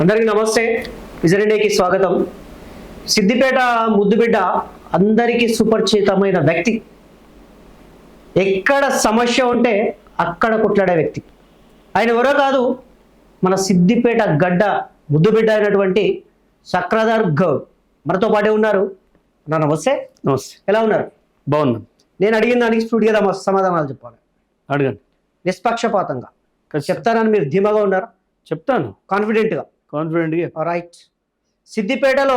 అందరికీ నమస్తే. విజయరెడ్డికి స్వాగతం. సిద్దిపేట ముద్దుబిడ్డ అందరికీ సుపరిచితమైన వ్యక్తి. ఎక్కడ సమస్య ఉంటే అక్కడ కొట్లాడే వ్యక్తి. ఆయన ఎవరో కాదు, మన సిద్దిపేట గడ్డ ముద్దుబిడ్డ అయినటువంటి చక్రధర్ గౌడ్ మనతో పాటే ఉన్నారు. నమస్తే. నమస్తే. ఎలా ఉన్నారు? బాగున్నాను. నేను అడిగిన దానికి స్టూడియోగా సమాధానాలు చెప్పాలి. అడగండి. నిష్పక్షపాతంగా చెప్తానని మీరు ధీమాగా ఉన్నారు? చెప్తాను, కాన్ఫిడెంట్గా. రైట్. సిద్దిపేటలో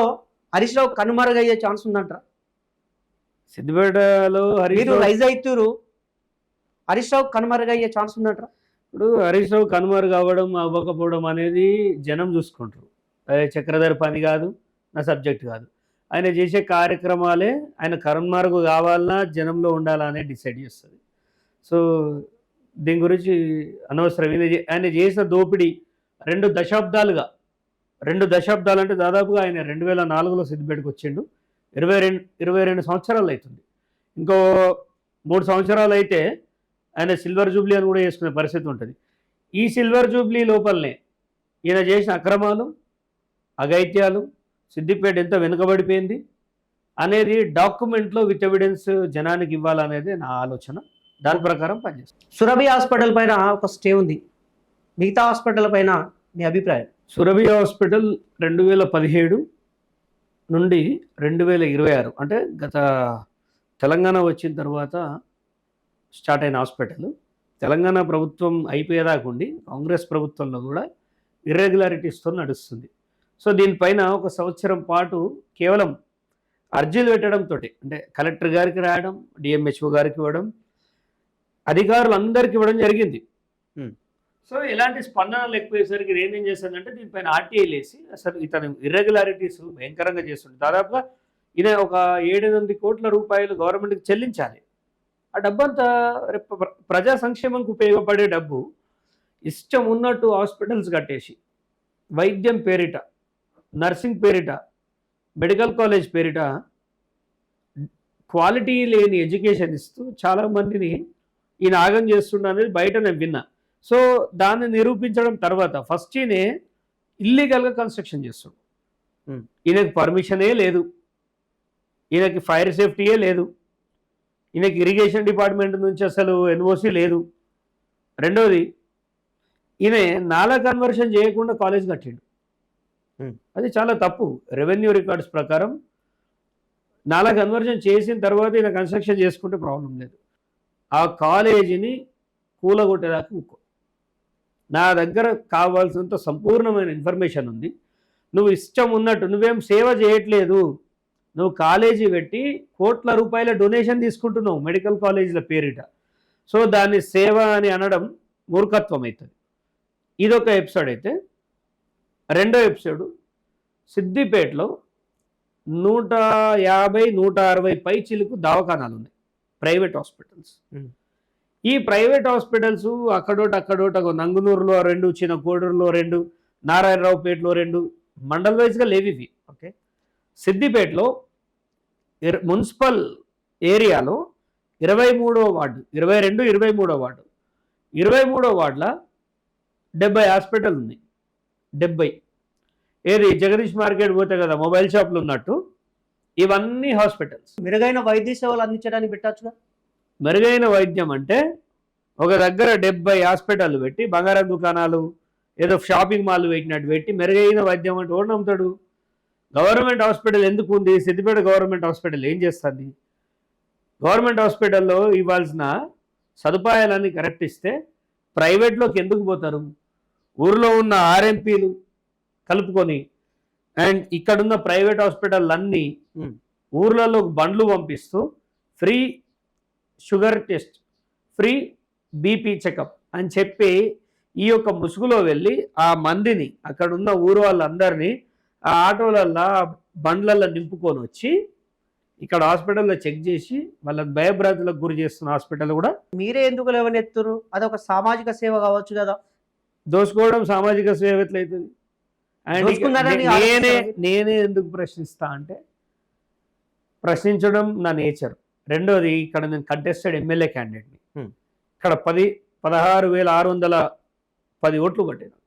హరీష్ రావు కనుమరుగయ్యే ఛాన్స్ ఉందంటారా? సిద్దిపేటలో మీరు రైజ్ అవుతారు, హరీష్ రావు కనుమరుగయ్యే ఛాన్స్ ఉందంటారా? ఇప్పుడు హరీష్ రావు కనుమరుగు అవ్వడం అవ్వకపోవడం అనేది జనం చూసుకుంటారు. అదే చక్రధర్ పని కాదు, నా సబ్జెక్ట్ కాదు. ఆయన చేసే కార్యక్రమాలే ఆయన కనుమరుగు కావాలన్నా జనంలో ఉండాలా అనేది డిసైడ్ చేస్తుంది. సో దీని గురించి అనవసరం. ఆయన చేసిన దోపిడీ 2 దశాబ్దాలుగా, 2 దశాబ్దాలు అంటే దాదాపుగా ఆయన 2004లో సిద్దిపేటకు వచ్చిండు. 22 సంవత్సరాలు అవుతుంది. ఇంకో 3 సంవత్సరాలు అయితే ఆయన సిల్వర్ జూబ్లీ అని కూడా చేసుకునే పరిస్థితి ఉంటుంది. ఈ సిల్వర్ జూబ్లీ లోపలనే ఈయన చేసిన అక్రమాలు, అఘాయిత్యాలు, సిద్దిపేట ఎంత వెనుకబడిపోయింది అనేది డాక్యుమెంట్లో విత్ ఎవిడెన్స్ జనానికి ఇవ్వాలనేది నా ఆలోచన. దాని ప్రకారం పనిచేస్తాం. సురభి హాస్పిటల్ పైన ఒక స్టే ఉంది, మిగతా హాస్పిటల్ పైన మీ అభిప్రాయం? సురభి హాస్పిటల్ 2017 నుండి 2026 అంటే గత తెలంగాణ వచ్చిన తర్వాత స్టార్ట్ అయిన హాస్పిటల్. తెలంగాణ ప్రభుత్వం అయిపోయేదాకుండి కాంగ్రెస్ ప్రభుత్వంలో కూడా ఇర్రెగ్యులారిటీస్తో నడుస్తుంది. సో దీనిపైన 1 సంవత్సరం పాటు కేవలం అర్జీలు పెట్టడంతో, అంటే కలెక్టర్ గారికి రాయడం, డిఎంహెచ్ఓ గారికి ఇవ్వడం, అధికారులు అందరికీ ఇవ్వడం జరిగింది. సో ఎలాంటి స్పందన లేకపోయేసరికి నేనేం చేశానంటే దీనిపైన ఆర్టీఐలు వేసి అసలు ఇతను ఇర్రెగ్యులారిటీస్ భయంకరంగా చేస్తుంది. దాదాపుగా ఈయన ఒక 7-8 కోట్ల రూపాయలు గవర్నమెంట్కి చెల్లించాలి. ఆ డబ్బంతా ప్రజా సంక్షేమంకు ఉపయోగపడే డబ్బు ఇష్టం ఉన్నట్టు హాస్పిటల్స్ కట్టేసి, వైద్యం పేరిట, నర్సింగ్ పేరిట, మెడికల్ కాలేజ్ పేరిట క్వాలిటీ లేని ఎడ్యుకేషన్ ఇస్తూ చాలామందిని ఈయన ఆగం చేస్తుండ అనేది బయట నేను విన్నా. సో దాన్ని నిరూపించడం తర్వాత ఫస్ట్ ఈయనే ఇల్లీగల్గా కన్స్ట్రక్షన్ చేస్తాడు. ఈయనకి పర్మిషనే లేదు, ఈయనకి ఫైర్ సేఫ్టీయే లేదు, ఈయనకి ఇరిగేషన్ డిపార్ట్మెంట్ నుంచి అసలు ఎన్ఓసి లేదు. రెండోది, ఈయన నాలా కన్వర్షన్ చేయకుండా కాలేజ్ కట్టిండు. అది చాలా తప్పు. రెవెన్యూ రికార్డ్స్ ప్రకారం నాలా కన్వర్షన్ చేసిన తర్వాత ఈయన కన్స్ట్రక్షన్ చేసుకుంటే ప్రాబ్లం లేదు. ఆ కాలేజీని కూలగొట్టేదాకా ఇంకో నా దగ్గర కావాల్సినంత సంపూర్ణమైన ఇన్ఫర్మేషన్ ఉంది. నువ్వు ఇష్టం ఉన్నట్టు, నువ్వేం సేవ చేయట్లేదు, నువ్వు కాలేజీ పెట్టి కోట్ల రూపాయల డొనేషన్ తీసుకుంటున్నావు మెడికల్ కాలేజీల పేరిట. సో దాన్ని సేవ అని అనడం మూర్ఖత్వం అవుతుంది. ఇదొక ఎపిసోడ్ అయితే, రెండో ఎపిసోడు సిద్దిపేటలో 150-160 పై చిలుకు దవాఖానాలు ఉన్నాయి, ప్రైవేట్ హాస్పిటల్స్. ఈ ప్రైవేట్ హాస్పిటల్స్ అక్కడోట నంగునూరులో 2, చిన్నకోడూరులో 2, నారాయణరావుపేటలో 2, మండల్ వైజ్గా లేవివి. ఓకే, సిద్దిపేటలో మున్సిపల్ ఏరియాలో 23వ వార్డు, 22, 23వ వార్డు, 23వ వార్డులో 70 హాస్పిటల్ ఉన్నాయి. 70 ఏది జగదీష్ మార్కెట్ పోతే కదా మొబైల్ షాపులు ఉన్నట్టు ఇవన్నీ హాస్పిటల్స్. మెరుగైన వైద్య సేవలు అందించడానికి పెట్టచ్చుగా. మెరుగైన వైద్యం అంటే ఒక దగ్గర 70 హాస్పిటల్ పెట్టి బంగారం దుకాణాలు, ఏదో షాపింగ్ మాల్ పెట్టినట్టు పెట్టి మెరుగైన వైద్యం అంటే ఓడి నమ్ముతాడు? గవర్నమెంట్ హాస్పిటల్ ఎందుకు ఉంది? సిద్దిపేట గవర్నమెంట్ హాస్పిటల్ ఏం చేస్తుంది? గవర్నమెంట్ హాస్పిటల్లో ఇవ్వాల్సిన సదుపాయాలన్నీ కరెక్ట్ ఇస్తే ప్రైవేట్లోకి ఎందుకు పోతారు? ఊర్లో ఉన్న ఆర్ఎంపీలు కలుపుకొని అండ్ ఇక్కడున్న ప్రైవేట్ హాస్పిటల్ ఊర్లలో బండ్లు పంపిస్తూ free sugar test, free BP checkup అని చెప్పి ఈ యొక్క ముసుగులో వెళ్ళి ఆ మందిని, అక్కడున్న ఊరు వాళ్ళందరినీ ఆ ఆటోలల్లో బండ్లల్లో నింపుకొని వచ్చి ఇక్కడ హాస్పిటల్లో చెక్ చేసి వాళ్ళని భయభ్రాంతులకు గురి చేస్తున్న హాస్పిటల్ కూడా. మీరే ఎందుకు లేవనెత్తురు? అదొక సామాజిక సేవ కావచ్చు కదా. దోసుకోవడం సామాజిక సేవ ఎట్లయితుంది? అండ్ నేనే ఎందుకు ప్రశ్నిస్తా అంటే, ప్రశ్నించడం నా నేచర్. రెండోది, ఇక్కడ నేను కంటెస్టెడ్ ఎమ్మెల్యే క్యాండిడేట్ని. ఇక్కడ 16,610 ఓట్లు పట్టాను.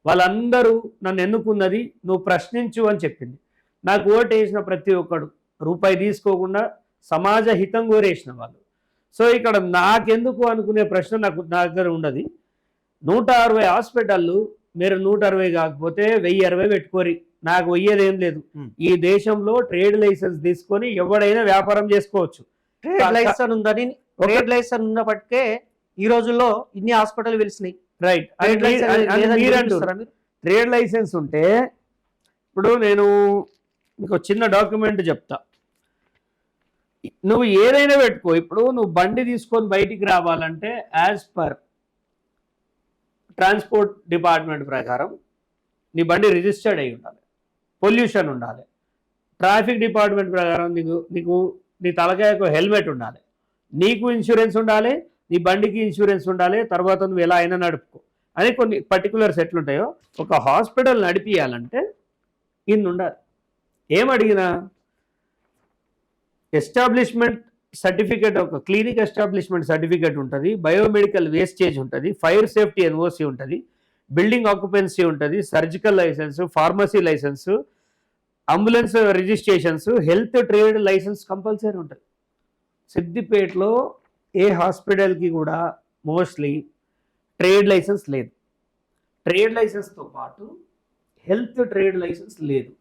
వాళ్ళందరూ నన్ను ఎన్నుకున్నది నువ్వు ప్రశ్నించు అని చెప్పింది. నాకు ఓటు వేసిన ప్రతి ఒక్కడు రూపాయి తీసుకోకుండా సమాజ హితం కోరేసిన వాళ్ళు. సో ఇక్కడ నాకెందుకు అనుకునే ప్రశ్న నా దగ్గర ఉండదు. 160 హాస్పిటళ్ళు మీరు 160 కాకపోతే 1060 పెట్టుకోరి, నాకు పోయేదేం లేదు. ఈ దేశంలో ట్రేడ్ లైసెన్స్ తీసుకొని ఎవడైనా వ్యాపారం చేసుకోవచ్చు. ట్రేడ్ లైసెన్స్ ఉందని, ట్రేడ్ లైసెన్స్ ఉన్నప్పటికే ఈ రోజుల్లో ఇన్ని హాస్పిటల్ వెలిసినాయి. రైట్. ట్రేడ్ లైసెన్స్ ఉంటే ఇప్పుడు నేను మీకు చిన్న డాక్యుమెంట్ చెప్తా, నువ్వు ఏదైనా పెట్టుకో. ఇప్పుడు నువ్వు బండి తీసుకొని బయటికి రావాలంటే యాజ్ పర్ ట్రాన్స్పోర్ట్ డిపార్ట్మెంట్ ప్రకారం నీ బండి రిజిస్టర్డ్ అయి ఉండాలి, పొల్యూషన్ ఉండాలి. ట్రాఫిక్ డిపార్ట్మెంట్ ప్రకారం నీకు నీ తలకాయకు హెల్మెట్ ఉండాలి, నీకు ఇన్సూరెన్స్ ఉండాలి, నీ బండికి ఇన్సూరెన్స్ ఉండాలి. తర్వాత నువ్వు ఎలా అయినా నడుపుకో అని కొన్ని పర్టికులర్స్ ఎట్లుంటాయో. ఒక హాస్పిటల్ నడిపియాలంటే ఇన్ని ఉండాలి. ఏమడిగినా ఎస్టాబ్లిష్మెంట్ సర్టిఫికేట్, ఒక క్లినిక్ ఎస్టాబ్లిష్మెంట్ సర్టిఫికేట్ ఉంటుంది, బయోమెడికల్ వేస్టేజ్ ఉంటుంది, ఫైర్ సేఫ్టీ ఎన్ఓసి ఉంటుంది, బిల్డింగ్ ఆక్యుపెన్సీ ఉంటుంది, surgical licence, pharmacy licence, ambulance registrations, health trade licence compulsory ఉంటుంది. సిద్దిపేటలో ఏ హాస్పిటల్కి కూడా మోస్ట్లీ ట్రేడ్ లైసెన్స్ లేదు. ట్రేడ్ లైసెన్స్తో పాటు హెల్త్ ట్రేడ్ లైసెన్స్ లేదు.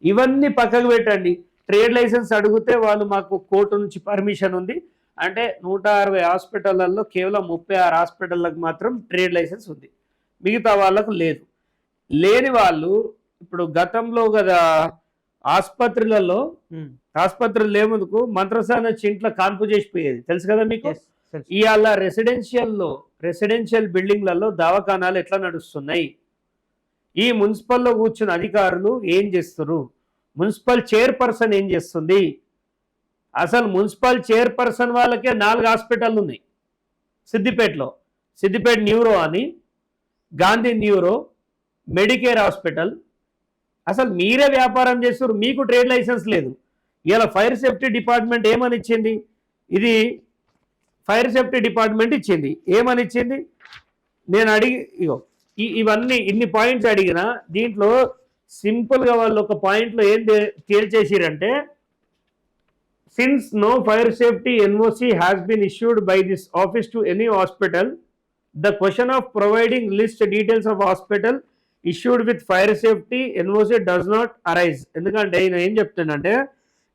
ఇవన్నీ పక్కకు పెట్టండి. ట్రేడ్ లైసెన్స్ అడిగితే వాళ్ళు మాకు కోర్టు నుంచి పర్మిషన్ ఉంది అంటే 160 హాస్పిటళ్లలో కేవలం 36 హాస్పిటళ్ళకు మాత్రం ట్రేడ్ లైసెన్స్ ఉంది, మిగతా వాళ్ళకు లేదు. లేని వాళ్ళు ఇప్పుడు గతంలో కదా ఆసుపత్రులలో ఆసుపత్రులు లేముందుకు మంత్రసాన చింట్ల కాన్పు చేసిపోయేది తెలుసు కదా మీకు. ఇవాళ రెసిడెన్షియల్ బిల్డింగ్లలో దవాఖానాలు ఎట్లా నడుస్తున్నాయి? ఈ మున్సిపల్లో కూర్చున్న అధికారులు ఏం చేస్తారు? మున్సిపల్ చైర్పర్సన్ ఏం చేస్తుంది? అసలు మున్సిపల్ చైర్పర్సన్ వాళ్ళకే 4 హాస్పిటల్ ఉన్నాయి సిద్దిపేటలో. సిద్దిపేట న్యూరో అని, గాంధీ న్యూరో, మెడికేర్ హాస్పిటల్. అసలు మీరే వ్యాపారం చేస్తారు, మీకు ట్రేడ్ లైసెన్స్ లేదు. ఇలా ఫైర్ సేఫ్టీ డిపార్ట్మెంట్ ఏమని ఇచ్చింది? ఇది ఫైర్ సేఫ్టీ డిపార్ట్మెంట్ ఇచ్చింది. ఏమని ఇచ్చింది? నేను ఇవన్నీ ఇన్ని పాయింట్స్ అడిగినా దీంట్లో సింపుల్గా వాళ్ళు ఒక పాయింట్లో ఏం తేల్చేసిరంటే, since no fire safety NOC has been issued by this office to any hospital, the question of providing list details of hospital issued with fire safety NOC does not arise. ఎందుకంటే ఈయన ఏం చెప్తుందంటే,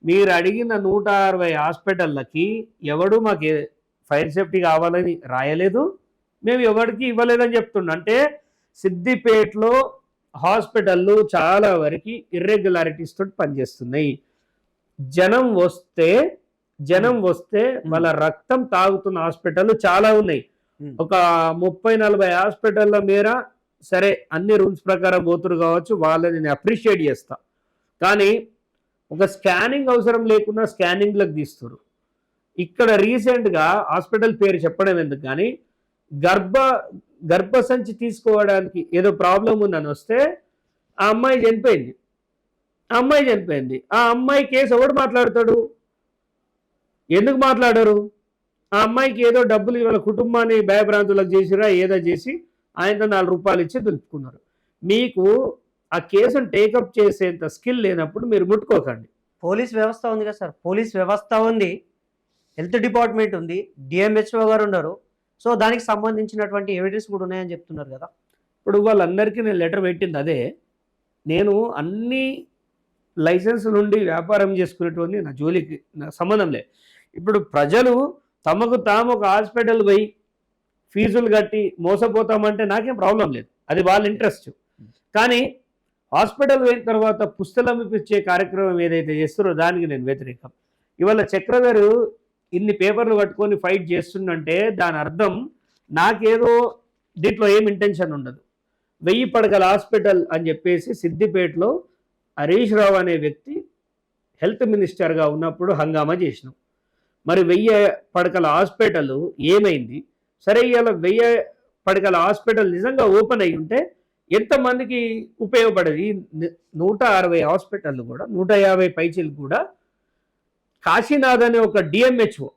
మీరు అడిగిన 160 హాస్పిటళ్ళకి ఎవడు మాకు ఫైర్ సేఫ్టీ కావాలని రాయలేదు, మేము ఎవరికి ఇవ్వలేదని చెప్తుండ. అంటే సిద్దిపేటలో హాస్పిటళ్ళు చాలా వరకు ఇర్రెగ్యులారిటీస్ తోటి పనిచేస్తున్నాయి. జనం వస్తే వాళ్ళ రక్తం తాగుతున్న హాస్పిటల్ చాలా ఉన్నాయి. ఒక 30-40 హాస్పిటల్ల మేర సరే అన్ని రూల్స్ ప్రకారం పోతురు కావచ్చు, వాళ్ళని నేను అప్రిషియేట్ చేస్తా. కానీ ఒక స్కానింగ్ అవసరం లేకుండా స్కానింగ్లకు తీస్తారు. ఇక్కడ రీసెంట్గా హాస్పిటల్ పేరు చెప్పడం ఎందుకు కానీ గర్భసంచి తీసుకోవడానికి ఏదో ప్రాబ్లం ఉందని వస్తే ఆ అమ్మాయి చనిపోయింది. ఆ అమ్మాయి కేసు ఎవడు మాట్లాడతాడు? ఎందుకు మాట్లాడరు? ఆ అమ్మాయికి ఏదో డబ్బులు ఇవాళ కుటుంబాన్ని భయభ్రాంతులకు చేసిరా ఏదో చేసి ఆయనతో 4 రూపాయలు ఇచ్చి దులుపుకున్నారు. మీకు ఆ కేసును టేకప్ చేసేంత స్కిల్ లేనప్పుడు మీరు ముట్టుకోకండి. పోలీస్ వ్యవస్థ ఉంది కదా సార్, పోలీస్ వ్యవస్థ ఉంది, హెల్త్ డిపార్ట్మెంట్ ఉంది, డిఎంహెచ్ఓ గారు ఉన్నారు. సో దానికి సంబంధించినటువంటి ఎవిడెన్స్ కూడా ఉన్నాయని చెప్తున్నారు కదా. ఇప్పుడు వాళ్ళందరికీ నేను లెటర్ పెట్టింది అదే. నేను అన్ని లైసెన్స్ నుండి వ్యాపారం చేసుకునేటువంటి నా జోలికి నా సంబంధం లేదు. ఇప్పుడు ప్రజలు తమకు తాము ఒక హాస్పిటల్ పోయి ఫీజులు కట్టి మోసపోతామంటే నాకేం ప్రాబ్లం లేదు, అది వాళ్ళ ఇంట్రెస్ట్. కానీ హాస్పిటల్ పోయిన తర్వాత పుస్తకం ఇప్పించే కార్యక్రమం ఏదైతే చేస్తారో దానికి నేను వ్యతిరేకం. ఇవాళ చక్రధరు ఇన్ని పేపర్లు పట్టుకొని ఫైట్ చేస్తుందంటే దాని అర్థం నాకేదో దీంట్లో ఏం ఇంటెన్షన్ ఉండదు. 1000 పడకల హాస్పిటల్ అని చెప్పేసి సిద్దిపేటలో హరీష్ రావు అనే వ్యక్తి హెల్త్ మినిస్టర్గా ఉన్నప్పుడు హంగామా చేసినాం. మరి 1000 పడకల హాస్పిటల్ ఏమైంది? సరే ఇవాళ 1000 పడకల హాస్పిటల్ నిజంగా ఓపెన్ అయ్యి ఉంటే ఎంతమందికి ఉపయోగపడేది? 160 హాస్పిటళ్ళు కూడా 150 పైచీలు కూడా కాశీనాథ్ అనే ఒక డిఎంహెచ్ఓ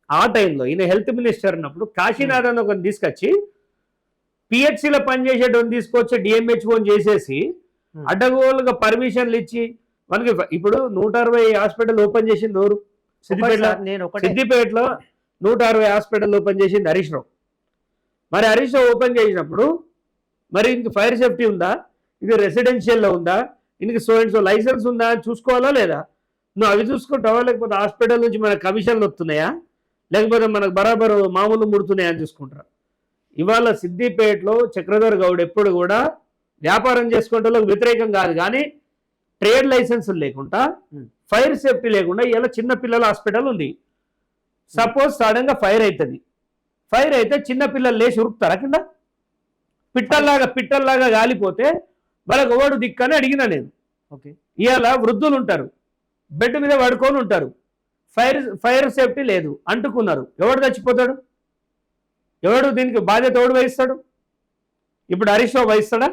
ఆ టైంలో ఈయన హెల్త్ మినిస్టర్ ఉన్నప్పుడు కాశీనాథ్ అని ఒకరిని తీసుకొచ్చి పిహెచ్సిలో పనిచేసేటువంటి తీసుకొచ్చి డిఎంహెచ్ఓ చేసేసి అడ్డగోలుగా పర్మిషన్లు ఇచ్చి మనకి ఇప్పుడు 160 హాస్పిటల్ ఓపెన్ చేసింది ఎవరు? సిద్దిపేటలో. నేను ఒకటే సిద్దిపేటలో 160 హాస్పిటల్ ఓపెన్ చేసింది హరీష్ రావు. మరి హరీష్ రావు ఓపెన్ చేసినప్పుడు మరి ఇంక ఫైర్ సేఫ్టీ ఉందా, ఇది రెసిడెన్షియల్లో ఉందా, ఇంక సో అండ్ సో లైసెన్స్ ఉందా అని చూసుకోవాలా లేదా? నువ్వు అవి చూసుకుంటావా, లేకపోతే హాస్పిటల్ నుంచి మన కమిషన్లు వస్తున్నాయా, లేకపోతే మనకు బరాబరు మామూలు ముడుతున్నాయా అని చూసుకుంటారా? ఇవాళ సిద్దిపేటలో చక్రధర్ గౌడ్ ఎప్పుడు కూడా వ్యాపారం చేసుకుంటే వ్యతిరేకం కాదు, కానీ ట్రేడ్ లైసెన్సులు లేకుండా ఫైర్ సేఫ్టీ లేకుండా ఇలా చిన్న పిల్లల హాస్పిటల్ ఉంది. సపోజ్ సడన్ గా ఫైర్ అవుతుంది, ఫైర్ అయితే చిన్న పిల్లలు లేచి ఉరుకుతారా కింద? పిట్టల్లాగా గాలిపోతే వాళ్ళకి ఓడు దిక్కని అడిగినా నేను. ఓకే, ఇవాళ వృద్ధులు ఉంటారు, బెడ్ మీద పడుకొని ఉంటారు, ఫైర్ సేఫ్టీ లేదు, అంటుకున్నారు, ఎవడు చచ్చిపోతాడు? ఎవడు దీనికి బాధ్యత ఎవడు వహిస్తాడు? ఇప్పుడు హరీష్ రావు వహిస్తాడా?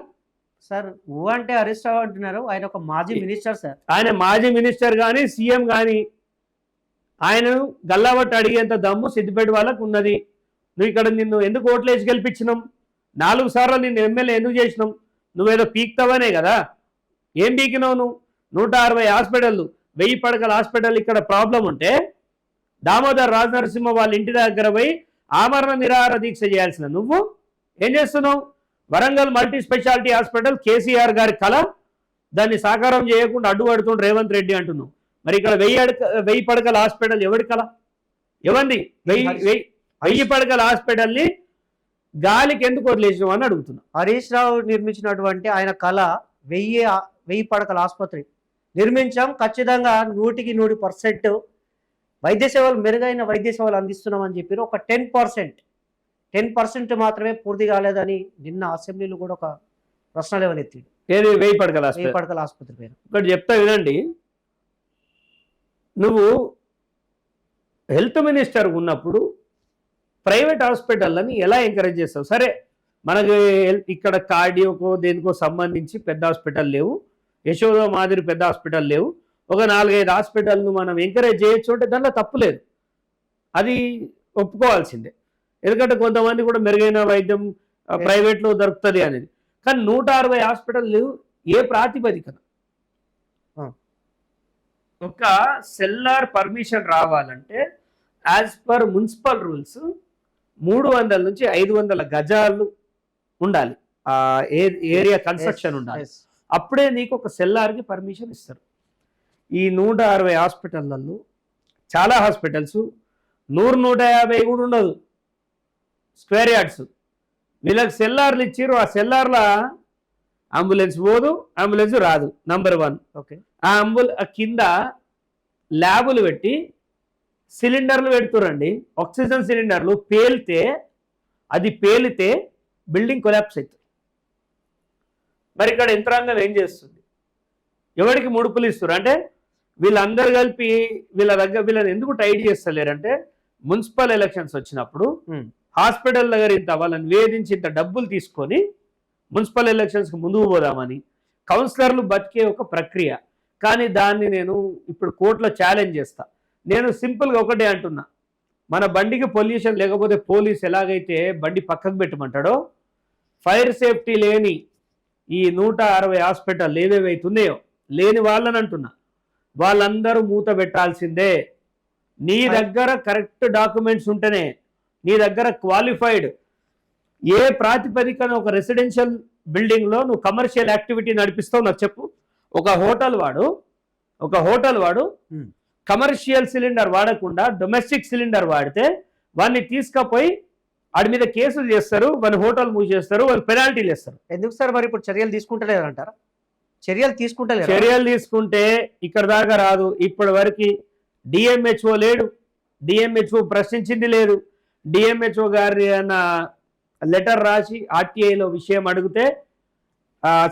సార్ ఊ అంటే హరీష్ రావు అంటున్నారు, ఆయన ఒక మాజీ మినిస్టర్ సార్. ఆయన మాజీ మినిస్టర్ కానీ సీఎం కానీ ఆయనను గల్లాబట్టి అడిగేంత దమ్ము సిద్దిపేట వాళ్ళకు ఉన్నది. నువ్వు ఇక్కడ నిన్ను ఎందుకు ఓట్లేసి గెలిపించినాం? 4 సార్లు నిన్ను ఎమ్మెల్యే ఎందుకు చేసినాం? నువ్వేదో పీక్తావనే కదా. ఏం పీకినావు నువ్వు? 160 హాస్పిటళ్ళు, 1000 పడకల హాస్పిటల్ ఇక్కడ ప్రాబ్లం ఉంటే దామోదర్ రాజనరసింహ వాళ్ళ ఇంటి దగ్గర పోయి ఆమరణ నిరాహార దీక్ష చేయాల్సిన నువ్వు ఏం చేస్తున్నావు? Warangal multi speciality hospital KCR గారి కళ, దాన్ని సాకారం చేయకుండా అడ్డుపడుతుండు రేవంత్ రెడ్డి అంటున్నావు. మరి ఇక్కడ 1000 పడకల హాస్పిటల్ ఎవరి కళ? ఎవంది? 1000 పడకల హాస్పిటల్ని గాలికి ఎందుకు వదిలేసినావు అని అడుగుతున్నా. హరీష్ రావు నిర్మించినటువంటి ఆయన కళ 1000 పడకల ఆసుపత్రి నిర్మించాం, ఖచ్చితంగా 100% వైద్య సేవలు, మెరుగైన వైద్య సేవలు అందిస్తున్నామని చెప్పారు. ఒక 10% మాత్రమే పూర్తి కాలేదని నిన్న అసెంబ్లీలో కూడా ఒక ప్రశ్న లేవనెత్తింది. ఏది 1000 పడకల 1000 పడకల ఆసుపత్రి పేరు. ఒకటి చెప్తా వినండి. నువ్వు హెల్త్ మినిస్టర్ ఉన్నప్పుడు ప్రైవేట్ హాస్పిటళ్ళని ఎలా ఎంకరేజ్ చేస్తావు? సరే, మనకి ఇక్కడ కార్డియోకో దేనికో సంబంధించి పెద్ద హాస్పిటల్ లేవు, యశోద మాదిరి పెద్ద హాస్పిటల్ లేవు, ఒక 4-5 హాస్పిటల్ను మనం ఎంకరేజ్ చేయొచ్చు అంటే దాంట్లో తప్పు లేదు, అది ఒప్పుకోవాల్సిందే. ఎందుకంటే కొంతమంది కూడా మెరుగైన వైద్యం ప్రైవేట్లో దొరుకుతుంది అనేది. కానీ 160 హాస్పిటల్ ఏ ప్రాతిపదికన? ఒక సెల్లార్ పర్మిషన్ రావాలంటే యాజ్ పర్ మున్సిపల్ రూల్స్ 300 నుంచి 500 గజాలు ఉండాలి, ఏరియా కన్స్ట్రక్షన్ ఉండాలి, అప్పుడే నీకు ఒక సెల్లార్కి పర్మిషన్ ఇస్తారు. ఈ 160 హాస్పిటళ్లలో చాలా హాస్పిటల్స్ 100-150 కూడా ఉండదు స్క్వేర్ యార్డ్స్. వీళ్ళకి సెల్లార్లు ఇచ్చారు, ఆ సెల్లార్ల అంబులెన్స్ పోదు, అంబులెన్స్ రాదు. నంబర్ 1. ఓకే, ఆ కింద ల్యాబులు పెట్టి సిలిండర్లు పెడుతురండి, ఆక్సిజన్ సిలిండర్లు. పేలితే బిల్డింగ్ కొలాప్స్ అవుతుంది. మరి ఇక్కడ యంత్రాంగం ఏం చేస్తుంది? ఎవరికి ముడుపులు ఇస్తారు అంటే వీళ్ళందరూ కలిపి వీళ్ళని ఎందుకు టైట్ చేస్తలేరంటే మున్సిపల్ ఎలక్షన్స్ వచ్చినప్పుడు హాస్పిటల్ దగ్గర ఇంత వాళ్ళని వేధించి ఇంత డబ్బులు తీసుకొని మున్సిపల్ ఎలక్షన్స్కి ముందుకు పోదామని కౌన్సిలర్లు బతికే ఒక ప్రక్రియ. కానీ దాన్ని నేను ఇప్పుడు కోర్టులో ఛాలెంజ్ చేస్తా. నేను సింపుల్గా ఒకటే అంటున్నా, మన బండికి పొల్యూషన్ లేకపోతే పోలీస్ ఎలాగైతే బండి పక్కకు పెట్టమంటాడో, ఫైర్ సేఫ్టీ లేని ఈ 160 హాస్పిటల్ ఏవేవైతున్నాయో లేని వాళ్ళని అంటున్నా, వాళ్ళందరూ మూత పెట్టాల్సిందే. నీ దగ్గర కరెక్ట్ డాక్యుమెంట్స్ ఉంటేనే, నీ దగ్గర క్వాలిఫైడ్, ఏ ప్రాతిపదికన ఒక రెసిడెన్షియల్ బిల్డింగ్లో నువ్వు కమర్షియల్ యాక్టివిటీ నడిపిస్తావు నాకు చెప్పు. ఒక హోటల్ వాడు కమర్షియల్ సిలిండర్ వాడకుండా డొమెస్టిక్ సిలిండర్ వాడితే వాడిని తీసుకుపోయి వాడి మీద కేసులు చేస్తారు, వాడిని హోటల్ మూసేస్తారు, వాళ్ళు పెనాల్టీలు వేస్తారు. ఎందుకు సార్ మరి ఇప్పుడు చర్యలు తీసుకుంటలేరు అంటారా? చర్యలు తీసుకుంటే ఇక్కడ దాకా రాదు. ఇప్పటి వరకు డిఎంహెచ్ఓ లేడు, డిఎంహెచ్ఓ ప్రశ్నించింది లేదు. డిఎంహెచ్ఓ గారి అన్న లెటర్ రాసి ఆర్టీఐలో విషయం అడిగితే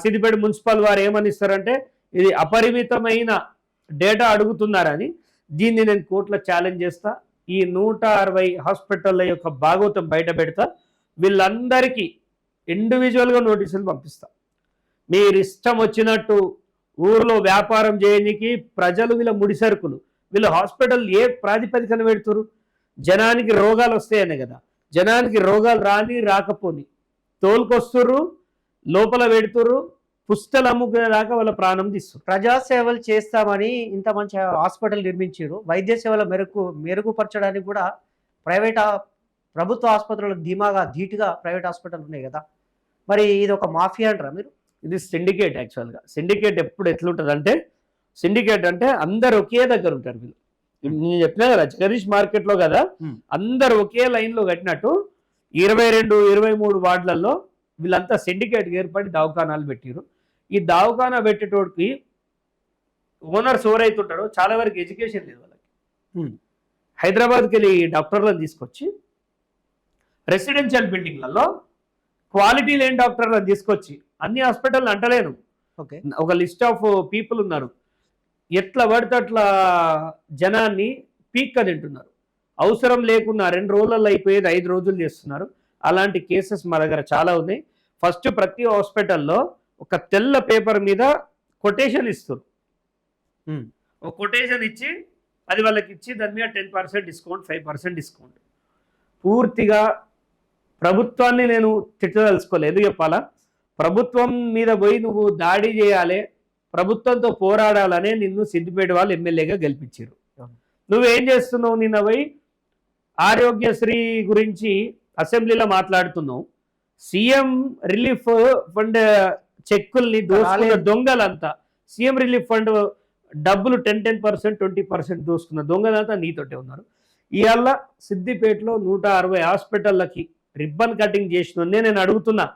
సిద్దిపేట మున్సిపల్ వారు ఏమని ఇస్తారంటే ఇది అపరిమితమైన డేటా అడుగుతున్నారని. దీన్ని నేను కోర్టులో ఛాలెంజ్ చేస్తా. ఈ 160 హాస్పిటల్ల యొక్క భాగవతం బయట పెడతా. వీళ్ళందరికీ ఇండివిజువల్గా నోటీసులు పంపిస్తా. మీరు ఇష్టం వచ్చినట్టు ఊర్లో వ్యాపారం చేయడానికి ప్రజలు వీళ్ళ ముడిసరుకులు, వీళ్ళు హాస్పిటల్ ఏ ప్రాతిపదికన పెడుతురు? జనానికి రోగాలు వస్తాయనే కదా. జనానికి రోగాలు రాకపోని తోలుకొస్తుర్రు, లోపల పెడుతుర్రు, పుస్తలు అమ్ముకునేదాకా వాళ్ళ ప్రాణం తీస్తారు. ప్రజాసేవలు చేస్తామని ఇంత మంచి హాస్పిటల్ నిర్మించారు. వైద్య సేవల మెరుగుపరచడానికి కూడా ప్రభుత్వ ఆసుపత్రులకు ధీటుగా ప్రైవేట్ హాస్పిటల్ ఉన్నాయి కదా, మరి ఇది ఒక మాఫియా అంటారా మీరు? ఇది సిండికేట్. యాక్చువల్గా సిండికేట్ ఎప్పుడు ఎట్లుంటుంది అంటే, సిండికేట్ అంటే అందరు ఒకే దగ్గర ఉంటారు. వీళ్ళు నేను చెప్పినా కదా జగదీష్ మార్కెట్లో కదా, అందరు ఒకే లైన్లో కట్టినట్టు 22-23 వార్డులలో వీళ్ళంతా సిండికేట్ ఏర్పడి దవాఖానాలు పెట్టిరు. ఈ దవాఖానా పెట్టేటోడికి ఓనర్స్ ఎవరైతుంటారో చాలా వరకు ఎడ్యుకేషన్ లేదు వాళ్ళకి. హైదరాబాద్కి వెళ్ళి డాక్టర్లను తీసుకొచ్చి రెసిడెన్షియల్ బిల్డింగ్లలో క్వాలిటీ లేని డాక్టర్లను తీసుకొచ్చి, అన్ని హాస్పిటల్ అంటలేను, ఒక లిస్ట్ ఆఫ్ పీపుల్ ఉన్నారు, ఎట్లా పడితే అట్లా జనాన్ని పీక్క తింటున్నారు. అవసరం లేకున్నా 2 రోజులలో అయిపోయేది 5 రోజులు చేస్తున్నారు. అలాంటి కేసెస్ మా దగ్గర చాలా ఉన్నాయి. ఫస్ట్ ప్రతి హాస్పిటల్లో ఒక తెల్ల పేపర్ మీద కొటేషన్ ఇస్తారు. ఒక కొటేషన్ ఇచ్చి అది వాళ్ళకి ఇచ్చి దాని మీద 10% డిస్కౌంట్, 5% డిస్కౌంట్. పూర్తిగా ప్రభుత్వాన్ని నేను తిట్టదలుచుకోలేదు, చెప్పాలా, ప్రభుత్వం మీద పోయి నువ్వు దాడి చేయాలి, ప్రభుత్వంతో పోరాడాలనే నిన్ను సిద్దిపేట వాళ్ళు ఎమ్మెల్యేగా గెలిపించారు. నువ్వేం చేస్తున్నావు? నిన్న పోయి ఆరోగ్యశ్రీ గురించి అసెంబ్లీలో మాట్లాడుతున్నావు. సీఎం రిలీఫ్ ఫండ్ చెక్కుల్ని దోసుకున్న దొంగలంతా, సీఎం రిలీఫ్ ఫండ్ డబ్బులు 10% 20% దోసుకున్న దొంగలంతా నీతోటే ఉన్నారు. ఇవాళ సిద్దిపేటలో 160 హాస్పిటళ్ళకి రిబ్బన్ కటింగ్ చేసిన నేను అడుగుతున్నా,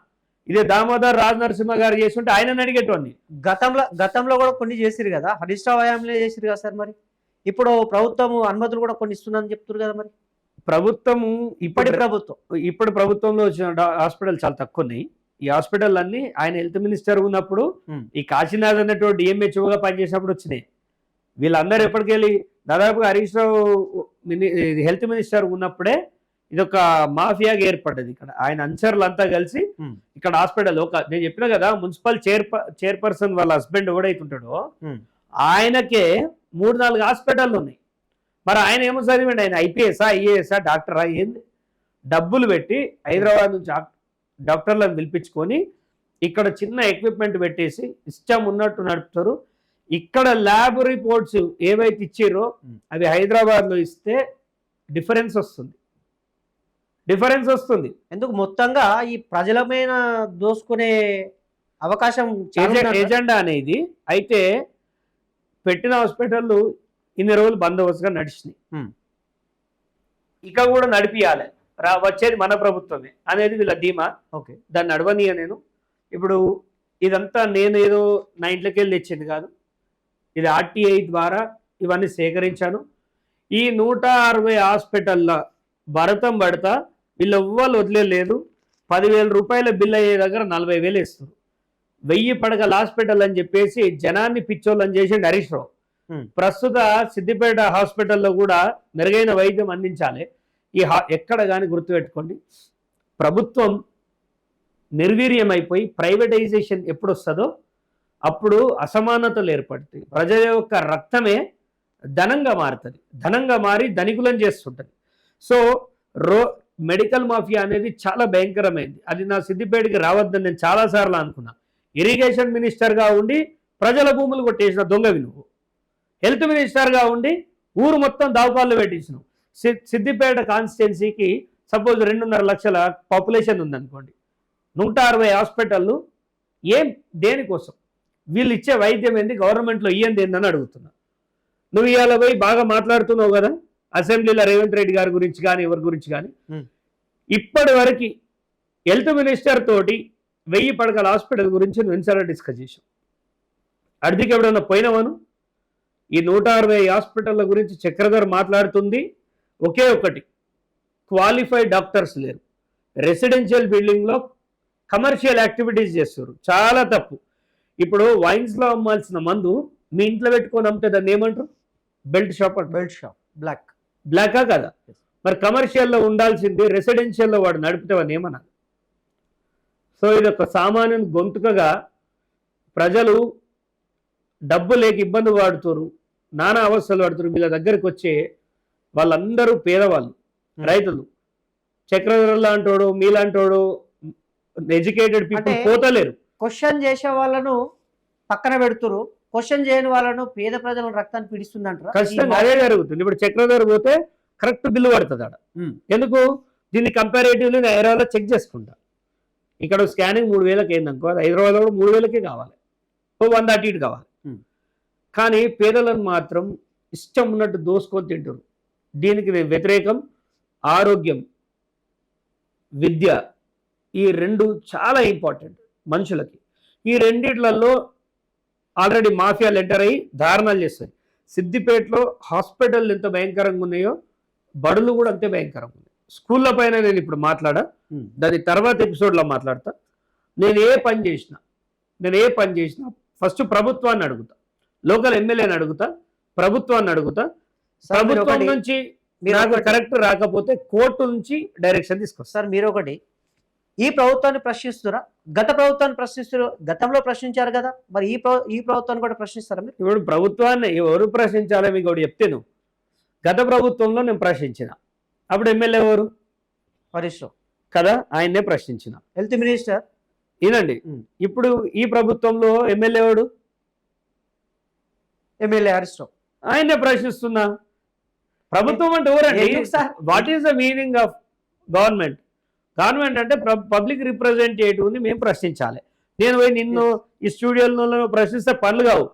ఇదే దామోదర్ రాజనరసింహ గారు చేస్తుంటే ఆయన అడిగేటోని. గతంలో కూడా కొన్ని చేసిరు కదా, హరీష్ రావు హయాంలో చేసిరు కదా సార్. మరి ఇప్పుడు ప్రభుత్వం అనుమతులు కూడా కొన్ని ఇస్తుందని చెప్తున్నారు కదా. మరి ప్రభుత్వము ఇప్పుడు ప్రభుత్వంలో వచ్చిన హాస్పిటల్ చాలా తక్కువ ఉన్నాయి. ఈ హాస్పిటల్ అన్ని ఆయన హెల్త్ మినిస్టర్ ఉన్నప్పుడు, ఈ కాశీనాథ్ అన్నటువంటి డిఎంహెచ్ఓగా పనిచేసినప్పుడు వచ్చినాయి. వీళ్ళందరూ ఎప్పటికెళ్ళి దాదాపుగా హరీష్ రావు హెల్త్ మినిస్టర్ ఉన్నప్పుడే ఇది ఒక మాఫియాగా ఏర్పడ్డది. ఇక్కడ ఆయన అనుచరులంతా కలిసి ఇక్కడ హాస్పిటల్ నేను చెప్పిన కదా, మున్సిపల్ చైర్పర్సన్ వాళ్ళ హస్బెండ్ ఎవడైతుంటాడో ఆయనకే 3-4 హాస్పిటల్ ఉన్నాయి. మరి ఆయన ఏమో చదివండి, ఆయన ఐపీఎస్ఆ, ఐఏఎస్ఆ, డాక్టరా, ఏంది? డబ్బులు పెట్టి హైదరాబాద్ నుంచి డాక్టర్లను పిలిపించుకొని ఇక్కడ చిన్న ఎక్విప్మెంట్ పెట్టేసి ఇష్టం ఉన్నట్టు నడుపుతారు. ఇక్కడ ల్యాబ్ రిపోర్ట్స్ ఏవైతే ఇచ్చిరో అవి హైదరాబాద్లో ఇస్తే డిఫరెన్స్ వస్తుంది. ఎందుకు మొత్తంగా ఈ ప్రజల మీద దోసుకునే అవకాశం ఎజెండా అనేది. అయితే పెట్టిన హాస్పిటళ్ళు ఇన్ని రోజులు బందోబస్తుగా నడిచినాయి, ఇక కూడా నడిపియాలి, వచ్చేది మన ప్రభుత్వమే అనేది వీళ్ళ ధీమా. దాన్ని నడవనీయ నేను. ఇప్పుడు ఇదంతా నేను ఏదో నా ఇంట్లోకి వెళ్ళి తెచ్చింది కాదు, ఇది ఆర్టీఐ ద్వారా ఇవన్నీ సేకరించాను. ఈ 160 హాస్పిటల్ల భరతం పడతా వీళ్ళు ఎవ్వరు వదిలేదు. 10,000 రూపాయల బిల్ అయ్యే దగ్గర 40,000 ఇస్తారు. 1000 పడకల హాస్పిటల్ అని చెప్పేసి జనాన్ని పిచ్చోళ్ళని చేసిండు హరీష్ రావు. ప్రస్తుత సిద్దిపేట హాస్పిటల్లో కూడా మెరుగైన వైద్యం అందించాలి. ఎక్కడ కానీ గుర్తుపెట్టుకోండి, ప్రభుత్వం నిర్వీర్యం అయిపోయి ప్రైవేటైజేషన్ ఎప్పుడు వస్తుందో అప్పుడు అసమానతలు ఏర్పడతాయి. ప్రజల యొక్క రక్తమే ధనంగా మారుతుంది, ధనంగా మారి ధనికులను చేస్తుంటుంది. సో మెడికల్ మాఫియా అనేది చాలా భయంకరమైంది. అది నా సిద్దిపేటకి రావద్దని నేను చాలాసార్లు అనుకున్నా. ఇరిగేషన్ మినిస్టర్గా ఉండి ప్రజల భూములు కొట్టేసిన దొంగవి నువ్వు. హెల్త్ మినిస్టర్గా ఉండి ఊరు మొత్తం దావకాళ్ళు పెట్టించినావు. సిద్దిపేట కాన్స్టిట్యున్సీకి సపోజ్ 2.5 లక్షల పాపులేషన్ ఉందనుకోండి, 160 హాస్పిటళ్ళు దేనికోసం? వీళ్ళు ఇచ్చే వైద్యం ఏంది, గవర్నమెంట్లో ఇయ్యంది ఏందని అడుగుతున్నా. నువ్వు ఇవాళ పోయి బాగా మాట్లాడుతున్నావు కదా అసెంబ్లీలో రేవంత్ రెడ్డి గారి గురించి కానీ ఎవరి గురించి కానీ. ఇప్పటి వరకు హెల్త్ మినిస్టర్ తోటి 1000 పడకల హాస్పిటల్ గురించి నువ్వు ఎన్నిసార్లు డిస్కస్ చేసావు? అడిగికి ఎవడన్నా పోయినావను? ఈ 160 హాస్పిటళ్ళ గురించి చక్రధర్ మాట్లాడుతుంది ఒకే ఒకటి, క్వాలిఫైడ్ డాక్టర్స్ లేరు. రెసిడెన్షియల్ బిల్డింగ్లో కమర్షియల్ యాక్టివిటీస్ చేస్తారు, చాలా తప్పు. ఇప్పుడు వైన్స్లో అమ్మాల్సిన మందు మీ ఇంట్లో పెట్టుకొని అమ్మితే దాన్ని ఏమంటారు? Belt shop. బ్లాకా కదా? మరి కమర్షియల్లో ఉండాల్సింది రెసిడెన్షియల్లో వాడు నడిపితే వాడిని ఏమన్నా? సో ఇది ఒక సామాన్యుని గొంతుకగా ప్రజలు డబ్బు లేక ఇబ్బంది పడుతున్నారు, నానా అవస్థలు పడుతున్నారు. వీళ్ళ దగ్గరికి వచ్చే వాళ్ళందరూ పేదవాళ్ళు, రైతులు. చక్రధర లాంటోడు, మీలాంటోడు ఎడ్యుకేటెడ్ పీపుల్ అంటే పోతలేరు. క్వశ్చన్ చేసే వాళ్ళను పక్కన పెడుతురు, క్వశ్చన్ చేయని వాళ్ళను పేద ప్రజల రక్తాన్ని పీడిస్తుందంటారా? ఖచ్చితంగా అదే జరుగుతుంది. ఇప్పుడు చక్రధర్ పోతే కరెక్ట్ బిల్లు పడుతుంది ఆడ. ఎందుకు దీన్ని కంపారేటివ్లీ నేను హైదరాబాద్లో చెక్ చేసుకుంటా. ఇక్కడ స్కానింగ్ 3,000కి అయిందనుకో, అది హైదరాబాద్లో కూడా 3,000కే కావాలి, 100 అటు ఇటు కావాలి. కానీ పేదలను మాత్రం ఇష్టం ఉన్నట్టు దోసుకొని తింటారు. దీనికి నేను వ్యతిరేకం. ఆరోగ్యం, విద్య, ఈ రెండు చాలా ఇంపార్టెంట్ మనుషులకి. ఈ రెండిట్లలో ఆల్రెడీ మాఫియాలు ఎంటర్ అయ్యి దారుణాలు చేస్తాయి. సిద్దిపేటలో హాస్పిటల్ ఎంత భయంకరంగా ఉన్నాయో బడులు కూడా అంతే భయంకరంగా ఉన్నాయి. స్కూళ్ళ పైన నేను ఇప్పుడు మాట్లాడా, దాని తర్వాత ఎపిసోడ్లో మాట్లాడతా. నేను ఏ పని చేసినా ఫస్ట్ ప్రభుత్వాన్ని అడుగుతా, లోకల్ ఎమ్మెల్యేని అడుగుతా, ప్రభుత్వాన్ని అడుగుతా. ప్రభుత్వం నుంచి నాకు కరెక్ట్ రాకపోతే కోర్టు నుంచి డైరెక్షన్ తీసుకొస్తా. సార్ మీరు ఒకటి, ఈ ప్రభుత్వాన్ని ప్రశ్నిస్తారా? గత ప్రభుత్వాన్ని ప్రశ్నిస్తారు, గతంలో ప్రశ్నించారు కదా, మరి ఈ ప్రభుత్వాన్ని కూడా ప్రశ్నిస్తారా మీరు? ఇప్పుడు ప్రభుత్వాన్ని ఎవరు ప్రశ్నించాలో మీకు ఒకటి చెప్తే, నువ్వు గత ప్రభుత్వంలో నేను ప్రశ్నించిన, అప్పుడు ఎమ్మెల్యే ఎవరు? హరీష్ రావు కదా, ఆయన్నే ప్రశ్నించిన. హెల్త్ మినిస్టర్ ఈనండి. ఇప్పుడు ఈ ప్రభుత్వంలో ఎమ్మెల్యే ఎవడు? ఎమ్మెల్యే హరీష్ రావు, ఆయన్నే ప్రశ్నిస్తున్నా. ప్రభుత్వం అంటే ఎవరండి? What is the meaning of government? Government అంటే పబ్లిక్ రిప్రజెంటేటివ్ని మేము ప్రశ్నించాలి. నేను పోయి నిన్ను ఈ స్టూడియోలో ప్రశ్నిస్తే పనులు కావు.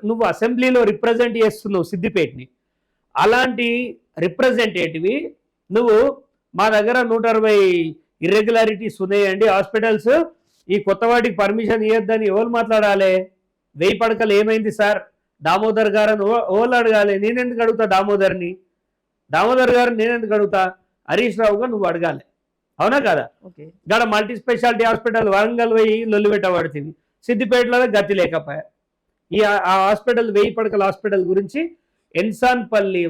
నువ్వు అసెంబ్లీలో రిప్రజెంట్ చేస్తున్నావు సిద్దిపేటని, అలాంటి రిప్రజెంటేటివ్ నువ్వు మా దగ్గర 160 ఇర్రెగ్యులారిటీస్ ఉన్నాయండి హాస్పిటల్స్, ఈ కొత్త వాటికి పర్మిషన్ ఇవ్వద్దని ఎవరు మాట్లాడాలి? 1000 పడకలు ఏమైంది సార్ దామోదర్ గారు అని ఎవరు అడగాలి? నేనెందుకు అడుగుతా దామోదర్ గారు నేనెందుకు అడుగుతా? హరీష్ రావుగా నువ్వు అడగాలి, అవునా కదా? ఇక్కడ మల్టీ స్పెషాలిటీ హాస్పిటల్ వరంగల్ పోయి లొల్లి పెట్టబడుతుంది, సిద్దిపేటలో గతి లేకపోయా. ఆ హాస్పిటల్ 1000 పడకల హాస్పిటల్ గురించి ఎన్సాన్పల్లి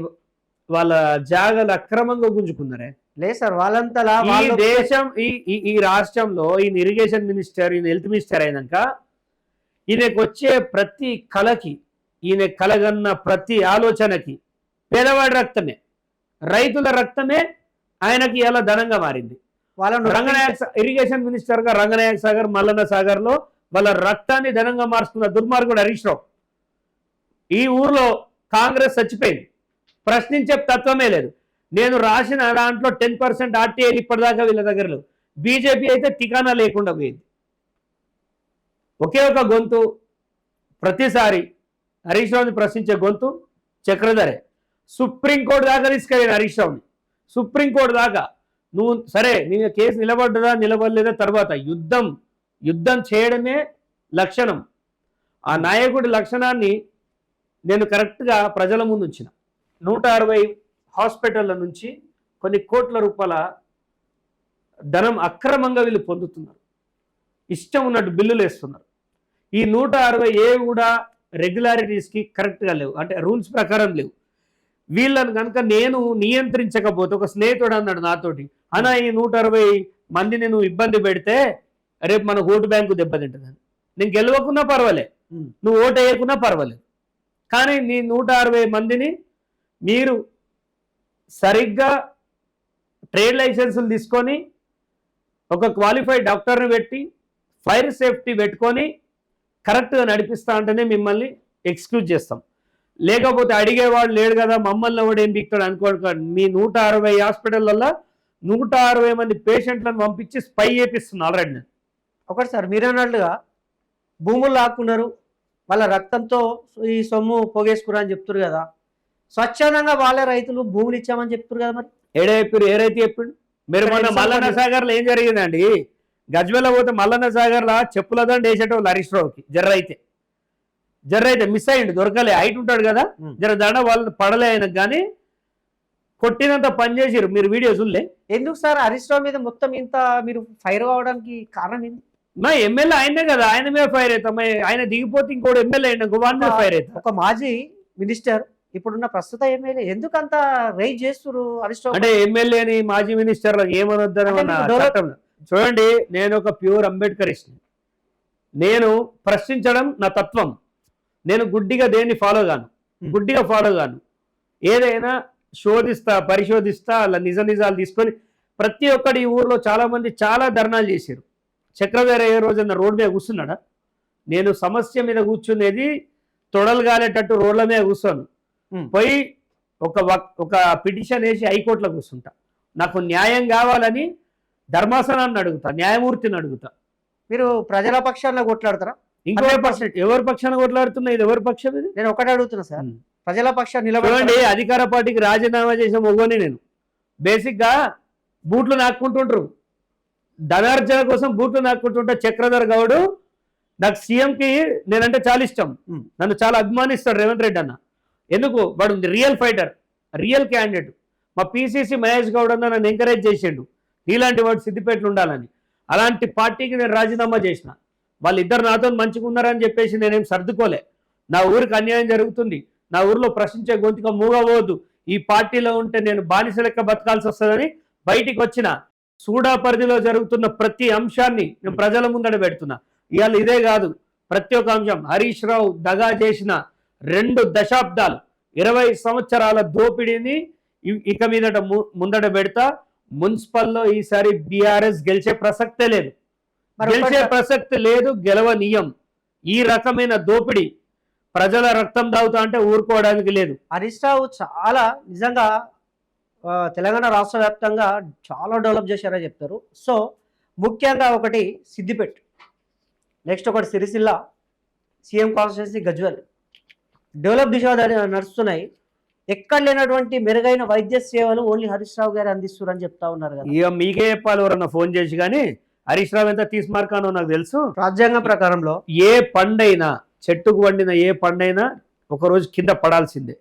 వాళ్ళ జాగాలు అక్రమంగా గుంజుకున్నారే. లేదు సార్, వాళ్ళంతా ఈ దేశం ఈ రాష్ట్రంలో ఈయన ఇరిగేషన్ మినిస్టర్, ఈయన హెల్త్ మినిస్టర్ అయినాక ఈయనకు వచ్చే ప్రతి కళకి, ఈయన కలగన్న ప్రతి ఆలోచనకి పేదవాడి రక్తమే, రైతుల రక్తమే ఆయనకి ఇలా ధనంగా మారింది. ఇరిగేషన్ మినిస్టర్ గా రంగనాయక సాగర్, మల్లన్న సాగర్ లో వాళ్ళ రక్తాన్ని ధనంగా మార్చుకున్న దుర్మార్గుడు హరీష్ రావు. ఈ ఊర్లో కాంగ్రెస్ చచ్చిపోయింది, ప్రశ్నించే తత్వమే లేదు. నేను రాసిన దాంట్లో 10% ఆర్టీఐలు ఇప్పటిదాకా వీళ్ళ దగ్గర లేవు. బీజేపీ అయితే టికానా లేకుండా పోయింది. ఒకే ఒక గొంతు ప్రతిసారి హరీష్ రావుని ప్రశ్నించే గొంతు చక్రధరే. సుప్రీంకోర్టు దాకా తీసుకెళ్ళిన హరీష్ రావుని, సుప్రీంకోర్టు దాకా. నువ్వు సరే నీ కేసు నిలబడ్డదా నిలబడలేదా తర్వాత, యుద్ధం చేయడమే లక్షణం. ఆ నాయకుడి లక్షణాన్ని నేను కరెక్ట్గా ప్రజల ముందు ఉంచిన. 160 హాస్పిటళ్ళ నుంచి కొన్ని కోట్ల రూపాయల ధనం అక్రమంగా వీళ్ళు పొందుతున్నారు, ఇష్టం ఉన్నట్టు బిల్లులు వేస్తున్నారు. ఈ 160 కూడా రెగ్యులారిటీస్కి కరెక్ట్గా లేవు, అంటే రూల్స్ ప్రకారం లేవు. వీళ్ళని కనుక నేను నియంత్రించకపోతే, ఒక స్నేహితుడు అన్నాడు నాతోటి, అన్నా ఈ 160 మందిని నువ్వు ఇబ్బంది పెడితే రేపు మన ఓటు బ్యాంకు దెబ్బతింటుందని. నేను గెలవకున్నా పర్వాలే, నువ్వు ఓటు వేయకున్నా పర్వాలేదు, కానీ నీ 160 మందిని మీరు సరిగ్గా ట్రేడ్ లైసెన్సులు తీసుకొని, ఒక క్వాలిఫైడ్ డాక్టర్ని పెట్టి, ఫైర్ సేఫ్టీ పెట్టుకొని కరెక్ట్గా నడిపిస్తా అంటేనే మిమ్మల్ని ఎక్స్క్యూజ్ చేస్తాం. లేకపోతే అడిగేవాడు లేడు కదా, మమ్మల్ని ఎవడు ఏం బిక్తాడు అనుకోడు. మీ 160 హాస్పిటల్లో 160 మంది పేషెంట్లను పంపించి స్పై చేపిస్తున్నా ఆల్రెడీ నేను. ఒకటి సార్, మీరు అన్నట్లుగా భూములు లాక్కున్నారు, వాళ్ళ రక్తంతో ఈ సొమ్ము పోగేసుకురా అని చెప్తారు కదా, స్వచ్ఛందంగా వాళ్ళే రైతులు భూములు ఇచ్చామని చెప్తారు కదా, మరి ఏ రైతు చెప్పిండు? మీరు మొన్న మల్లన్న సాగర్లో ఏం జరిగిందండి? గజ్వేల పోతే మల్లన్న సాగర్లో చెప్పుల దండ వేసేటోళ్ళు హరీష్ రావుకి జర్రైతే మిస్ అయ్యిండు, దొరకలే. హైట్ ఉంటాడు కదా, దండ వాళ్ళు పడలే ఆయనకు, కానీ కొట్టినంత పని చేసిరు. మీరు వీడియో చూడలే? ఎందుకు సార్ హరీష్ రావు మీద మొత్తం ఇంత మీరు ఫైర్ కావడానికి కారణం ఏంది? మా ఎమ్మెల్యే ఆయనే కదా, ఆయన మీద ఫైర్ అవుతాం. ఆయన దిగిపోతే ఇంకోటి ఎమ్మెల్యే అయినా వాడి మీద ఫైర్ అవుతాం. ఒక మాజీ మినిస్టర్, ఇప్పుడున్న ప్రస్తుత ఎమ్మెల్యే ఎందుకు అంత రైజ్ చేస్తున్నారు హరీష్ రావు? అంటే ఎమ్మెల్యేని మాజీ మినిస్టర్ ఏమనొద్దని చూడండి. నేను ఒక ప్యూర్ అంబేద్కరిస్ట్, నేను ప్రశ్నించడం నా తత్వం. నేను గుడ్డిగా దేన్ని ఫాలో గాను. ఏదైనా శోధిస్తా, పరిశోధిస్తా, అలా నిజాలు తీసుకొని ప్రతి ఒక్కటి ఈ ఊర్లో చాలా మంది చాలా ధర్నాలు చేశారు. చక్రధర్ ఏ రోజన్న రోడ్డు మీద కూర్చున్నాడా? నేను సమస్య మీద కూర్చునేది తొడలు గాలేటట్టు రోడ్ల మీద కూర్చోను. పోయి ఒక పిటిషన్ వేసి హైకోర్టులో కూర్చుంటా. నాకు న్యాయం కావాలని ధర్మాసనాన్ని అడుగుతా, న్యాయమూర్తిని అడుగుతా. మీరు ప్రజల పక్షాన కొట్లాడతారా? ఇంకో ఎవరి పక్షాన కొట్లాడుతున్నా? ఇది ఎవరి పక్షం? ఇది నేను ఒకటే అడుగుతున్నా సార్, ప్రజల పక్షాన్ని చూడండి. అధికార పార్టీకి రాజీనామా చేసిన మొగ్గని నేను. బేసిక్ గా బూట్లు నాక్కుంటుంటారు, ధనార్జన కోసం బూట్లు నాక్కుంటుంటా. చక్రధర్ గౌడ్ నాకు సీఎంకి నేనంటే చాలా ఇష్టం, నన్ను చాలా అభిమానిస్తాడు రేవంత్ రెడ్డి అన్న. ఎందుకు? వాడు రియల్ ఫైటర్, రియల్ క్యాండిడేట్. మా పిసిసి మహేష్ గౌడ్ అన్న నన్ను ఎంకరేజ్ చేసిండు, నీలాంటి వాడు సిద్దిపేటలో ఉండాలని. అలాంటి పార్టీకి నేను రాజీనామా చేసిన. వాళ్ళిద్దరు నాతో మంచిగా ఉన్నారని చెప్పేసి నేనేం సర్దుకోలే. నా ఊరికి అన్యాయం జరుగుతుంది, నా ఊరిలో ప్రశ్నించే గొంతుక మూగబోద్దు, ఈ పార్టీలో ఉంటే నేను బానిస లెక్క బతకాల్సి వస్తుందని బయటికి వచ్చిన. సూడా పరిధిలో జరుగుతున్న ప్రతి అంశాన్ని నేను ప్రజల ముందట పెడుతున్నా. ఇవాళ ఇదే కాదు, ప్రతి ఒక్క అంశం. హరీష్ రావు దగా చేసిన 2 దశాబ్దాలు 20 సంవత్సరాల దోపిడీని ఇక మీదట ముందట పెడతా. మున్సిపల్లో ఈసారి బీఆర్ఎస్ గెలిచే ప్రసక్తే లేదు, గెలిచే ప్రసక్తి లేదు, గెలవనీయం. ఈ రకమైన దోపిడీ ప్రజల రక్తం దాగుతా అంటే ఊరుకోవడానికి లేదు. హరీష్ రావు చాలా నిజంగా తెలంగాణ రాష్ట్ర వ్యాప్తంగా చాలా డెవలప్ చేశారని చెప్తారు. సో ముఖ్యంగా ఒకటి సిద్దిపేట, నెక్స్ట్ ఒకటి Sircilla, CM constituency Gajwel develop దిశ నడుస్తున్నాయి. ఎక్కడ లేనటువంటి మెరుగైన వైద్య సేవలు ఓన్లీ హరీష్ రావు గారు అందిస్తున్నారని చెప్తా ఉన్నారు కదా. ఇక మీకే చెప్పాలి ఎవరన్నా ఫోన్ చేసి, కానీ హరీష్ రావు ఎంత తీసుమార్కానో నాకు తెలుసు. రాజ్యాంగం ప్రకారంలో ఏ పండైనా, చెట్టుకు వండిన ఏ పండైనా ఒకరోజు కింద పడాల్సిందే.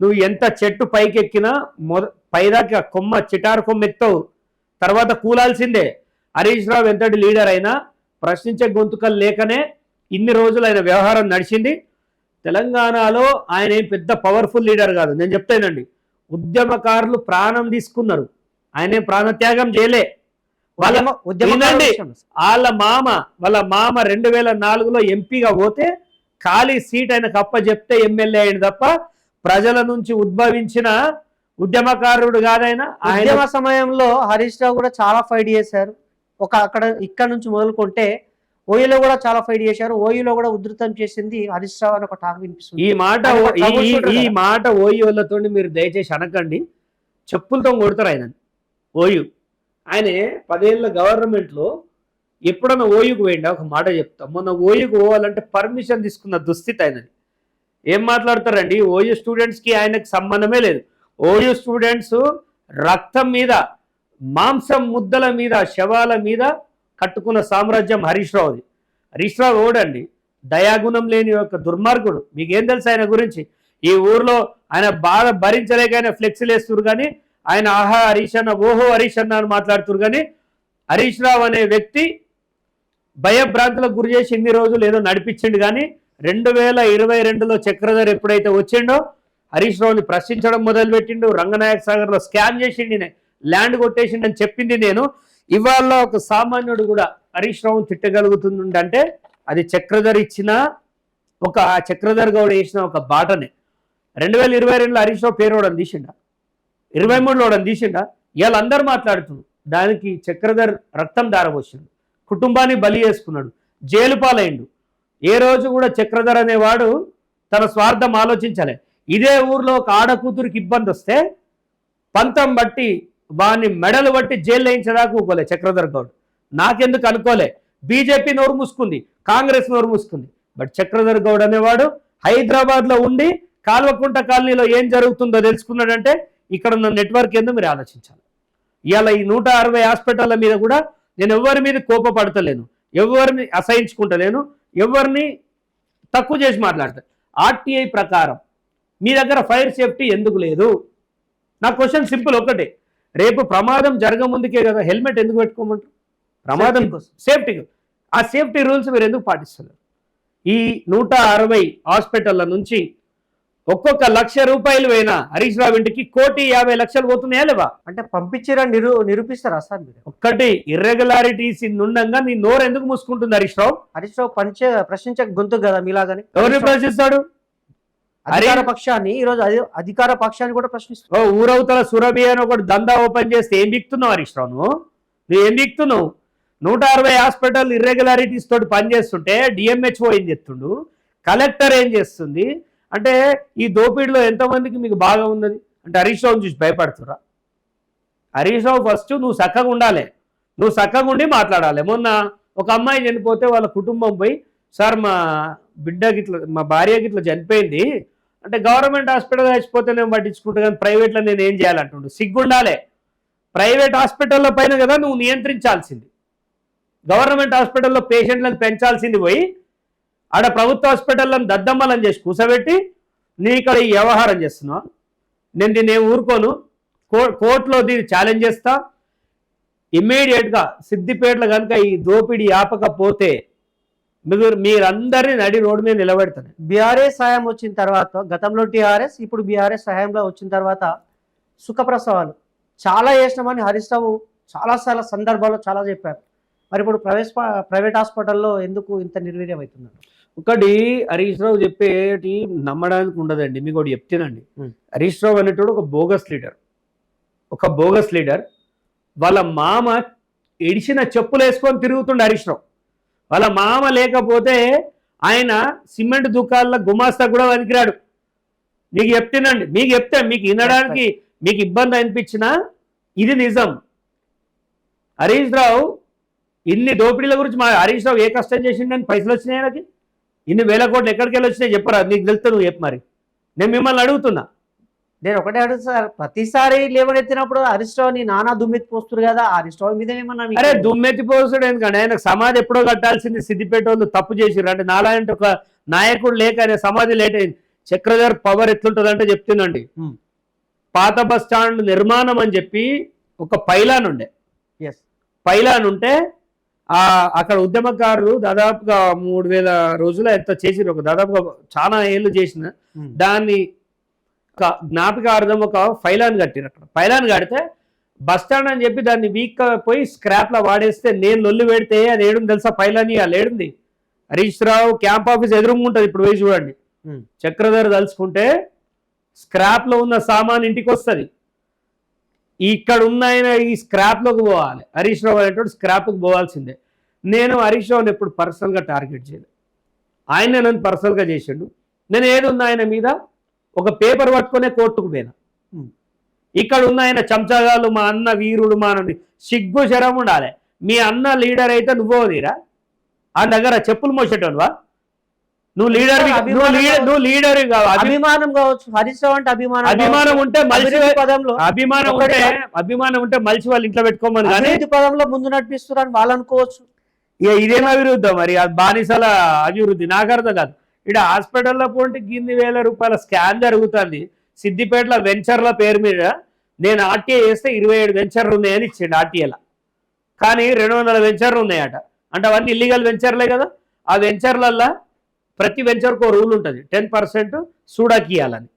నువ్వు ఎంత చెట్టు పైకెక్కినా పైదాకా కొమ్మ, చిటారు కొమ్మ ఎత్తావు, తర్వాత కూలాల్సిందే. హరీష్ రావు ఎంతటి లీడర్ అయినా ప్రశ్నించే గొంతుకలు లేకనే ఇన్ని రోజులు ఆయన వ్యవహారం నడిచింది. తెలంగాణలో ఆయన ఏం పెద్ద పవర్ఫుల్ లీడర్ కాదు. నేను చెప్తానండి, ఉద్యమకారులు ప్రాణం తీసుకున్నారు, ఆయన ప్రాణత్యాగం చేయలే. వాళ్ళ మామ 2004లో ఎంపీగా పోతే ఖాళీ సీట్ ఆయనకు అప్ప చెప్తే ఎమ్మెల్యే అయింది తప్ప ప్రజల నుంచి ఉద్భవించిన ఉద్యమకారుడు కాదైన. ఉద్యమ సమయంలో హరీష్ రావు కూడా చాలా ఫైట్ చేశారు. ఇక్కడ నుంచి మొదలుకుంటే ఓయూలో కూడా చాలా ఫైట్ చేశారు. ఓయూలో కూడా ఉధృతం చేసింది హరీష్ రావు అని ఒక టాక్ వినిపిస్తుంది. ఈ మాట ఓయూలతో మీరు దయచేసి అనకండి, చెప్పులతో కొడతారు ఆయన. ఓయూ ఆయన 10 ఏళ్ళ గవర్నమెంట్లో ఎప్పుడన్నా ఓయూకు పోయిండా? ఒక మాట చెప్తా, మొన్న ఓయూకు పోవాలంటే పర్మిషన్ తీసుకున్న దుస్థితి ఆయనది. ఏం మాట్లాడతారండి? ఓయూ స్టూడెంట్స్కి ఆయనకు సంబంధమే లేదు. ఓయూ స్టూడెంట్స్ రక్తం మీద, మాంసం ముద్దల మీద, శవాల మీద కట్టుకున్న సామ్రాజ్యం హరీష్ రావుది. హరీష్ రావు ఓడండి, దయాగుణం లేని ఒక దుర్మార్గుడు. మీకేం తెలుసు ఆయన గురించి? ఈ ఊర్లో ఆయన బాధ భరించలేక ఆయన ఫ్లెక్సీలు వేస్తున్నారు, కానీ ఆయన ఆహా హరీష్ అన్న, ఓహో హరీష్ అన్న అని మాట్లాడుతున్నారు. కానీ హరీష్ రావు అనే వ్యక్తి భయభ్రాంతులకు గురి చేసి ఇన్ని రోజులు ఏదో నడిపించిండు. కానీ 2022లో చక్రధర్ ఎప్పుడైతే వచ్చిండో హరీష్ రావుని ప్రశ్నించడం మొదలుపెట్టిండు. రంగనాయక సాగర్లో స్కామ్ చేసిండి, ల్యాండ్ కొట్టేసిండు అని చెప్పింది నేను. ఇవాళ ఒక సామాన్యుడు కూడా హరీష్ రావుని తిట్టగలుగుతుంది అంటే అది చక్రధర్ ఇచ్చిన చక్రధర్ గౌడ్ వేసిన ఒక బాటనే. 2022లో హరీష్ రావు పేరు ఓడని తీసిండా, 23లో ఓడని తీసిండా? ఇవాళ అందరూ మాట్లాడుతున్నారు. దానికి చక్రధర్ రక్తం దారబోసిండు, కుటుంబాన్ని బలి చేసుకున్నాడు, జైలు పాలైండు. ఏ రోజు కూడా చక్రధర్ అనేవాడు తన స్వార్థం ఆలోచించలే. ఇదే ఊర్లో ఒక ఆడకూతురికి ఇబ్బంది వస్తే పంతం బట్టి వాడిని మెడలు బట్టి జైలు వేయించడానికి ఊకోలే చక్రధర్ గౌడ్. నాకెందుకు అనుకోలే, బీజేపీ నోరు మూసుకుంది, కాంగ్రెస్ నోరు మూసుకుంది. బట్ చక్రధర్ గౌడ్ అనేవాడు హైదరాబాద్లో ఉండి కాల్వకుంట కాలనీలో ఏం జరుగుతుందో తెలుసుకున్నాడంటే ఇక్కడ ఉన్న నెట్వర్క్ ఏందో మీరు ఆలోచించాలి. ఇవాళ ఈ 160 హాస్పిటళ్ళ మీద కూడా నేను ఎవరి మీద కోపపడతలేను, ఎవరిని అసహించుకుంటలేను, ఎవరిని తక్కువ చేసి మాట్లాడతాను. ఆర్టీఐ ప్రకారం మీ దగ్గర ఫైర్ సేఫ్టీ ఎందుకు లేదు? నా క్వశ్చన్ సింపుల్ ఒకటే, రేపు ప్రమాదం జరగముందుకే కదా హెల్మెట్ ఎందుకు పెట్టుకోమంటారు? ప్రమాదం కోసం, సేఫ్టీ. ఆ సేఫ్టీ రూల్స్ మీరు ఎందుకు పాటిస్తున్నారు? ఈ 160 హాస్పిటళ్ళ నుంచి ఒక్కొక్క ₹1,00,000 పోయినా హరీష్ రావు ఇంటికి 1,50,00,000 పోతున్నాయా లేవా? అంటే పంపించారా నిరూపిస్తారా సార్ మీరు? ఒక్కటి ఇర్రెగ్యులారిటీస్ నుండంగా నీ నోరు ఎందుకు మూసుకుంటుంది హరీష్ రావు? హరీష్ రావు ప్రశ్నించే గొంతు కదా మీలాగానే. ఎవరిని ప్రశ్నిస్తాడు? అధికార పక్షాన్ని ఈరోజు అధికార పక్షాన్ని కూడా ప్రశ్నిస్తారు. ఊరవతల సురభి అని ఒకటి దందా ఓపెన్ చేస్తే ఏం బిక్తున్నావు హరీష్ రావు? నువ్వు ఏం బిక్తున్నావు? 160 హాస్పిటల్ ఇర్రెగ్యులారిటీస్ తోటి పనిచేస్తుంటే డిఎంహెచ్ఓ ఏం చేస్తుండు, కలెక్టర్ ఏం చేస్తుంది అంటే ఈ దోపిడీలో ఎంతమందికి మీకు బాగా ఉన్నది అంటే హరీష్ రావుని చూసి భయపడుతురా? హరీష్ రావు ఫస్ట్ నువ్వు చక్కగా ఉండాలి, నువ్వు చక్కగా ఉండి మాట్లాడాలి. మొన్న ఒక అమ్మాయి చనిపోతే వాళ్ళ కుటుంబం పోయి సార్ మా బిడ్డకి ఇట్లా మా భార్యకి ఇట్లా చనిపోయింది అంటే గవర్నమెంట్ హాస్పిటల్ చచ్చిపోతే నేను పట్టించుకుంటా కానీ ప్రైవేట్లో నేను ఏం చేయాలంటుండు. సిగ్గుండాలి. ప్రైవేట్ హాస్పిటల్లో పైన కదా నువ్వు నియంత్రించాల్సింది. గవర్నమెంట్ హాస్పిటల్లో పేషెంట్లను పెంచాల్సింది పోయి ఆడ ప్రభుత్వ హాస్పిటల్లను దద్దమ్మలను చేసి కూసబెట్టి నీ ఇక్కడ ఈ వ్యవహారం చేస్తున్నావు. నేను దీన్ని ఊరుకోను, కోర్టులో దీన్ని ఛాలెంజ్ చేస్తా. ఇమ్మీడియట్గా సిద్దిపేటలో కనుక ఈ దోపిడీ ఆపకపోతే మీరందరినీ నడి రోడ్డు మీద నిలబెడతాను. బీఆర్ఎస్ హయాం వచ్చిన తర్వాత, గతంలో టీఆర్ఎస్ ఇప్పుడు బీఆర్ఎస్ హయాంలో వచ్చిన తర్వాత సుఖప్రసవాలు చాలా చేసినామని హరీష్ రావు చాలా సందర్భాల్లో చాలా చెప్పారు. మరి ఇప్పుడు ప్రైవేట్ హాస్పిటల్లో ఎందుకు ఇంత నిర్వీర్యం అవుతున్నారు? ఒకటి హరీష్ రావు చెప్పేటి నమ్మడానికి ఉండదండి. మీకు ఒకటి చెప్తేనండి, హరీష్ రావు అనేటోడు ఒక బోగస్ లీడర్. వాళ్ళ మామ ఎడిచిన చెప్పులు వేసుకొని తిరుగుతుండే హరీష్ రావు. వాళ్ళ మామ లేకపోతే ఆయన సిమెంట్ దుకాణాల గుమాస్తా కూడా వనికిరాడు. మీకు చెప్తేనండి, మీకు చెప్తే మీకు వినడానికి మీకు ఇబ్బంది అనిపించినా ఇది నిజం. హరీష్ రావు ఇన్ని దోపిడీల గురించి హరీష్ రావు ఏ కష్టం చేసిండని పైసలు వచ్చినాయి ఆయనకి? ఇన్ని వేల కోట్లు ఎక్కడికి వెళ్ళి వచ్చినాయి చెప్పరా? నీకు తెలుస్తా, నువ్వు చెప్పు. మరి నేను మిమ్మల్ని అడుగుతున్నా. నేను ఒకటే అడుగుతా సార్, ప్రతిసారి లేవనెత్తినప్పుడు హరీష్ రావుని నానా దుమ్మెత్తి పోస్తారు కదా, హరీష్ రావు మీద ఏమన్నా? అరే దుమ్మెత్తి పోస్తాడు ఎందుకంటే ఆయనకు సమాధి ఎప్పుడో కట్టాల్సింది. సిద్దిపేట వాళ్ళు తప్పు చేసిర్రు అంటే నాలాంటి ఒక నాయకుడు లేక ఆయన సమాధి లేట్ అయింది. చక్రధర్ పవర్ ఎట్లుంటుందంటే చెప్తుందండి, పాత బస్ స్టాండ్ నిర్మాణం అని చెప్పి ఒక పైలాన్ ఉంటే అక్కడ ఉద్యమకారులు దాదాపుగా 3000 రోజులు ఎంత చేసిరు, ఒక దాదాపుగా చాలా ఏళ్ళు చేసిన దాన్ని జ్ఞాపికార్థం ఒక ఫైలాన్ కట్టిరు. అక్కడ ఫైలాన్ కడితే బస్ స్టాండ్ అని చెప్పి దాన్ని వీక్ పోయి స్క్రాప్ లో వాడేస్తే నేను లొల్లి పెడితే అది ఏడుంది తెలుసా? ఫైలాన్ అది ఏడుంది. Harish Rao camp office ఎదురుంగుంటది. ఇప్పుడు పోయి చూడండి. చక్రధర్ తలుచుకుంటే స్క్రాప్ లో ఉన్న సామాన్ ఇంటికి వస్తుంది. ఇక్కడ ఉన్న ఆయన ఈ స్క్రాప్ లోకి పోవాలి. హరీష్ రావు అనేటువంటి స్క్రాప్కి పోవాల్సిందే. నేను హరీష్ రావుని ఎప్పుడు పర్సనల్గా టార్గెట్ చేయలేదు. ఆయన నన్ను పర్సనల్గా చేసిండు. నేను ఏది ఉన్న ఆయన మీద ఒక పేపర్ పట్టుకునే కోర్టుకు పోయినా. ఇక్కడ ఉన్న ఆయన చెంచాగాళ్ళు, మా అన్న వీరుడు, మా అన్న సిగ్గు శరం ఉండాలి. మీ అన్న లీడర్ అయితే నువ్వో తీరా ఆ దగ్గర చెప్పులు మోసేటోనువా? నువ్వు లీడర్ అభిమానం కావచ్చు. హరీష్ రావు అంటే అభిమానం ఉంటే మలిసి వాళ్ళు ఇంట్లో పెట్టుకోమని కానీ పదంలో ముందు నడిపిస్తున్నారని వాళ్ళు అనుకోవచ్చు. ఇక ఇదేం అభివృద్ధి మరి? బానిసల అభివృద్ధి నాకు అర్థం కాదు. ఇక్కడ హాస్పిటల్లో పోంటే గిన్ని వేల రూపాయల స్కామ్ జరుగుతుంది. సిద్దిపేటలో వెంచర్ల పేరు మీద నేను ఆర్టీఐ చేస్తే 27 వెంచర్లు ఉన్నాయని ఇచ్చిండు ఆర్టీఐలో. కానీ 200 వెంచర్లు ఉన్నాయట. అంటే అవన్నీ ఇల్లీగల్ వెంచర్లే కదా. ఆ వెంచర్లల్లో ప్రతి వెంచర్కు రూల్ ఉంటుంది, 10% సూడాకి ఇవ్వాలని.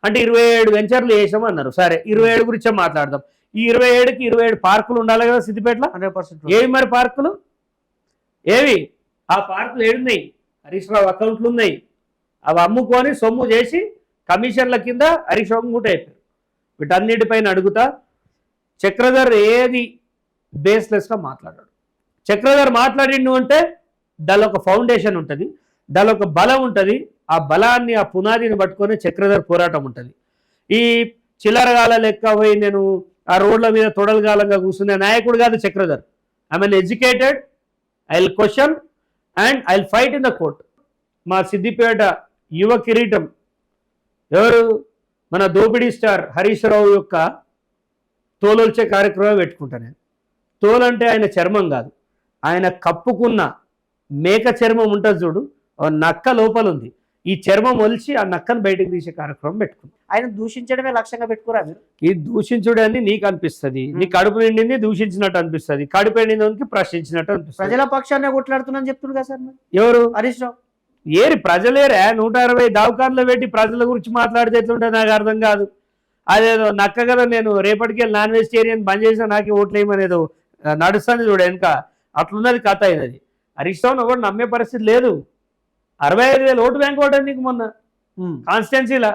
అంటే 27 వెంచర్లు వేసామన్నారు. సరే 27 గురించే మాట్లాడదాం. ఈ 27కి 27 పార్కులు ఉండాలి కదా సిద్దిపేటలో. 100%. ఏవి మరి పార్కులు? ఏవి ఆ పార్కులు ఏడున్నాయి? హరీష్ రావు అకౌంట్లు ఉన్నాయి. అవి అమ్ముకొని సొమ్ము చేసి కమిషన్ల కింద హరీష్ రావు మూట అయిపోయారు. వీటన్నిటిపైన అడుగుతా, చక్రధర్ ఏది బేస్లెస్గా మాట్లాడాడు. చక్రధర్ మాట్లాడిండు అంటే దానిలో ఒక ఫౌండేషన్ ఉంటుంది, దానిలో ఒక బలం ఉంటుంది. ఆ బలాన్ని, ఆ పునాదిని పట్టుకొని చక్రధర్ పోరాటం ఉంటుంది. ఈ చిల్లరగాల లెక్క పోయి నేను ఆ రోడ్ల మీద తొడలగాలంగా కూర్చునే నాయకుడు కాదు Chakradhar. I mean educated, I will question and I will fight in the court. మా సిద్దిపేట యువ కిరీటం ఎవరు? మన దోపిడీ స్టార్ హరీష్ రావు యొక్క తోలొల్చే కార్యక్రమం పెట్టుకుంటాను నేను. తోలంటే ఆయన చర్మం కాదు, ఆయన కప్పుకున్న మేక చర్మం ఉంటుంది చూడు, నక్క లోపల ఉంది. ఈ చర్మం ఒలిచి ఆ నక్కను బయటకు తీసే కార్యక్రమం పెట్టుకుంది. ఆయన దూషించడమే లక్ష్యంగా పెట్టుకోరా మీరు? ఈ దూషించుడని నీకు అనిపిస్తుంది, నీ కడుపు నిండింది దూషించినట్టు అనిపిస్తుంది, కడుపు ఎండింది ప్రశ్నించినట్టు అనిపిస్తుంది. ప్రజల పక్షాన్ని కొట్లాడుతున్నా చెప్తున్నారు కదా సార్. ఎవరు? హరీష్ రావు. ఏరి ప్రజలేరా? 160 దవాఖాన్లు పెట్టి ప్రజల గురించి మాట్లాడితే ఎట్లుంటే నాకు అర్థం కాదు. అదేదో నక్క కదా, నేను రేపటికి నాన్ వెజిటేరియన్ బంద్ చేసినా నాకే ఓట్లు వేయమనేదో నడుస్తుంది చూడ వెనుక. అట్లున్నది కథ అయినది. హరీష్ రావును ఒకటి నమ్మే పరిస్థితి లేదు. 65,000 ఓటు బ్యాంక్ పడ్డది నీకు మొన్న. కాన్స్టిట్యున్సీలా.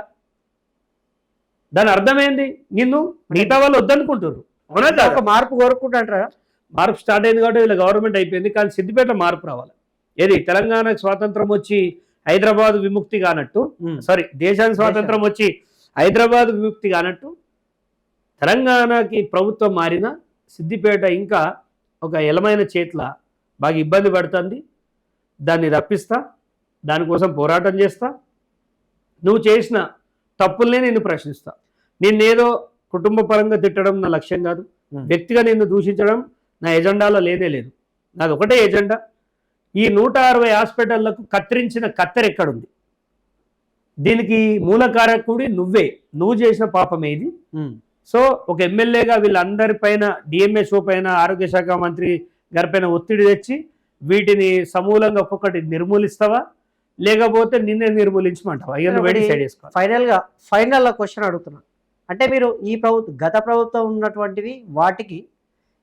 దాని అర్థమైంది నిన్ను మిగతా వాళ్ళు వద్దనుకుంటారు. అవునా కాదా? ఒక మార్పు కోరుకుంటారా? మార్పు స్టార్ట్ అయింది కాబట్టి వీళ్ళ గవర్నమెంట్ అయిపోయింది, కానీ సిద్దిపేటలో మార్పు రావాలి. ఏది తెలంగాణకు స్వాతంత్రం వచ్చి హైదరాబాద్ విముక్తి కానట్టు, సారీ దేశానికి స్వాతంత్రం వచ్చి హైదరాబాద్ విముక్తి కానట్టు తెలంగాణకి ప్రభుత్వం మారిన సిద్దిపేట ఇంకా ఒక ఎలమైన చేట్ల బాగా ఇబ్బంది పడుతుంది. దాన్ని రప్పిస్తా, దానికోసం పోరాటం చేస్తా. నువ్వు చేసిన తప్పుల్నే నేను ప్రశ్నిస్తా. నిన్నేదో కుటుంబ పరంగా తిట్టడం నా లక్ష్యం కాదు, వ్యక్తిగా నిన్ను దూషించడం నా ఎజెండాలో లేనే లేదు. నాది ఒకటే ఎజెండా, ఈ 160 హాస్పిటళ్లకు కత్తిరించిన కత్తెర ఎక్కడుంది? దీనికి మూల కారకుడి నువ్వు చేసిన పాపమే ఇది. సో ఒక ఎమ్మెల్యేగా వీళ్ళందరిపైన డిఎంఎస్ఓ పైన ఆరోగ్య శాఖ మంత్రి గారిపైన ఒత్తిడి తెచ్చి వీటిని సమూలంగా ఒక్కొక్కటి నిర్మూలిస్తావా, లేకపోతే నిన్నే నిర్మూలించమంటావా? ఫైనల్ క్వశ్చన్ అడుగుతున్నా. అంటే మీరు ఈ గత ప్రభుత్వం ఉన్నటువంటివి వాటికి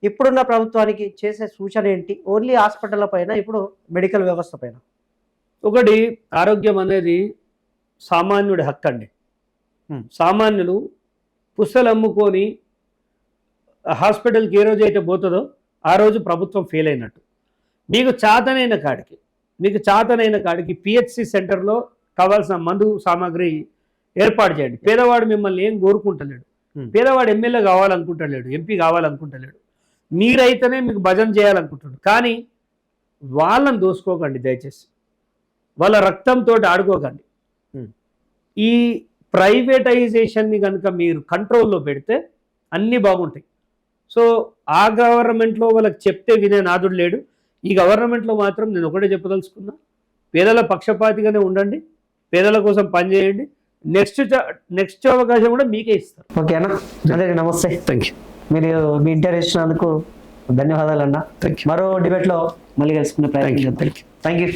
ఇప్పుడున్న ప్రభుత్వానికి చేసే సూచన ఏంటి? ఓన్లీ హాస్పిటల్ పైన, ఇప్పుడు మెడికల్ వ్యవస్థ పైన. ఒకటి, ఆరోగ్యం అనేది సామాన్యుడి హక్కు అండి. సామాన్యులు పుస్తలు అమ్ముకొని హాస్పిటల్కి ఏ రోజు అయితే పోతుందో ఆ రోజు ప్రభుత్వం ఫెయిల్ అయినట్టు. మీకు చాతనైన కాడికి పిహెచ్సి సెంటర్లో కావాల్సిన మందు సామాగ్రి ఏర్పాటు చేయండి. పేదవాడు మిమ్మల్ని ఏం కోరుకుంటలేడు, పేదవాడు ఎమ్మెల్యే కావాలనుకుంటలేడు, ఎంపీ కావాలనుకుంటలేడు, మీరైతేనే మీకు భజన చేయాలనుకుంటున్నాడు. కానీ వాళ్ళని దోసుకోకండి దయచేసి, వాళ్ళ రక్తంతో ఆడుకోకండి. ఈ ప్రైవేటైజేషన్ని కనుక మీరు కంట్రోల్లో పెడితే అన్నీ బాగుంటాయి. సో ఆ గవర్నమెంట్లో వాళ్ళకి చెప్తే వినే నాదుడు లేడు. ఈ గవర్నమెంట్లో మాత్రం నేను ఒకటే చెప్పదలుచుకున్నా, పేదల పక్షపాతిగానే ఉండండి, పేదల కోసం పనిచేయండి. నెక్స్ట్ అవకాశం కూడా మీకే ఇస్తారు. ఓకేనా? అదే, నమస్తే. Thank you. మీరు మీ ఇంటర్వ్యూ ఇచ్చినందుకు ధన్యవాదాలు అన్న. మరో డిబేట్లో మళ్ళీ కలుసుకునే ప్రయత్నం. Thank you.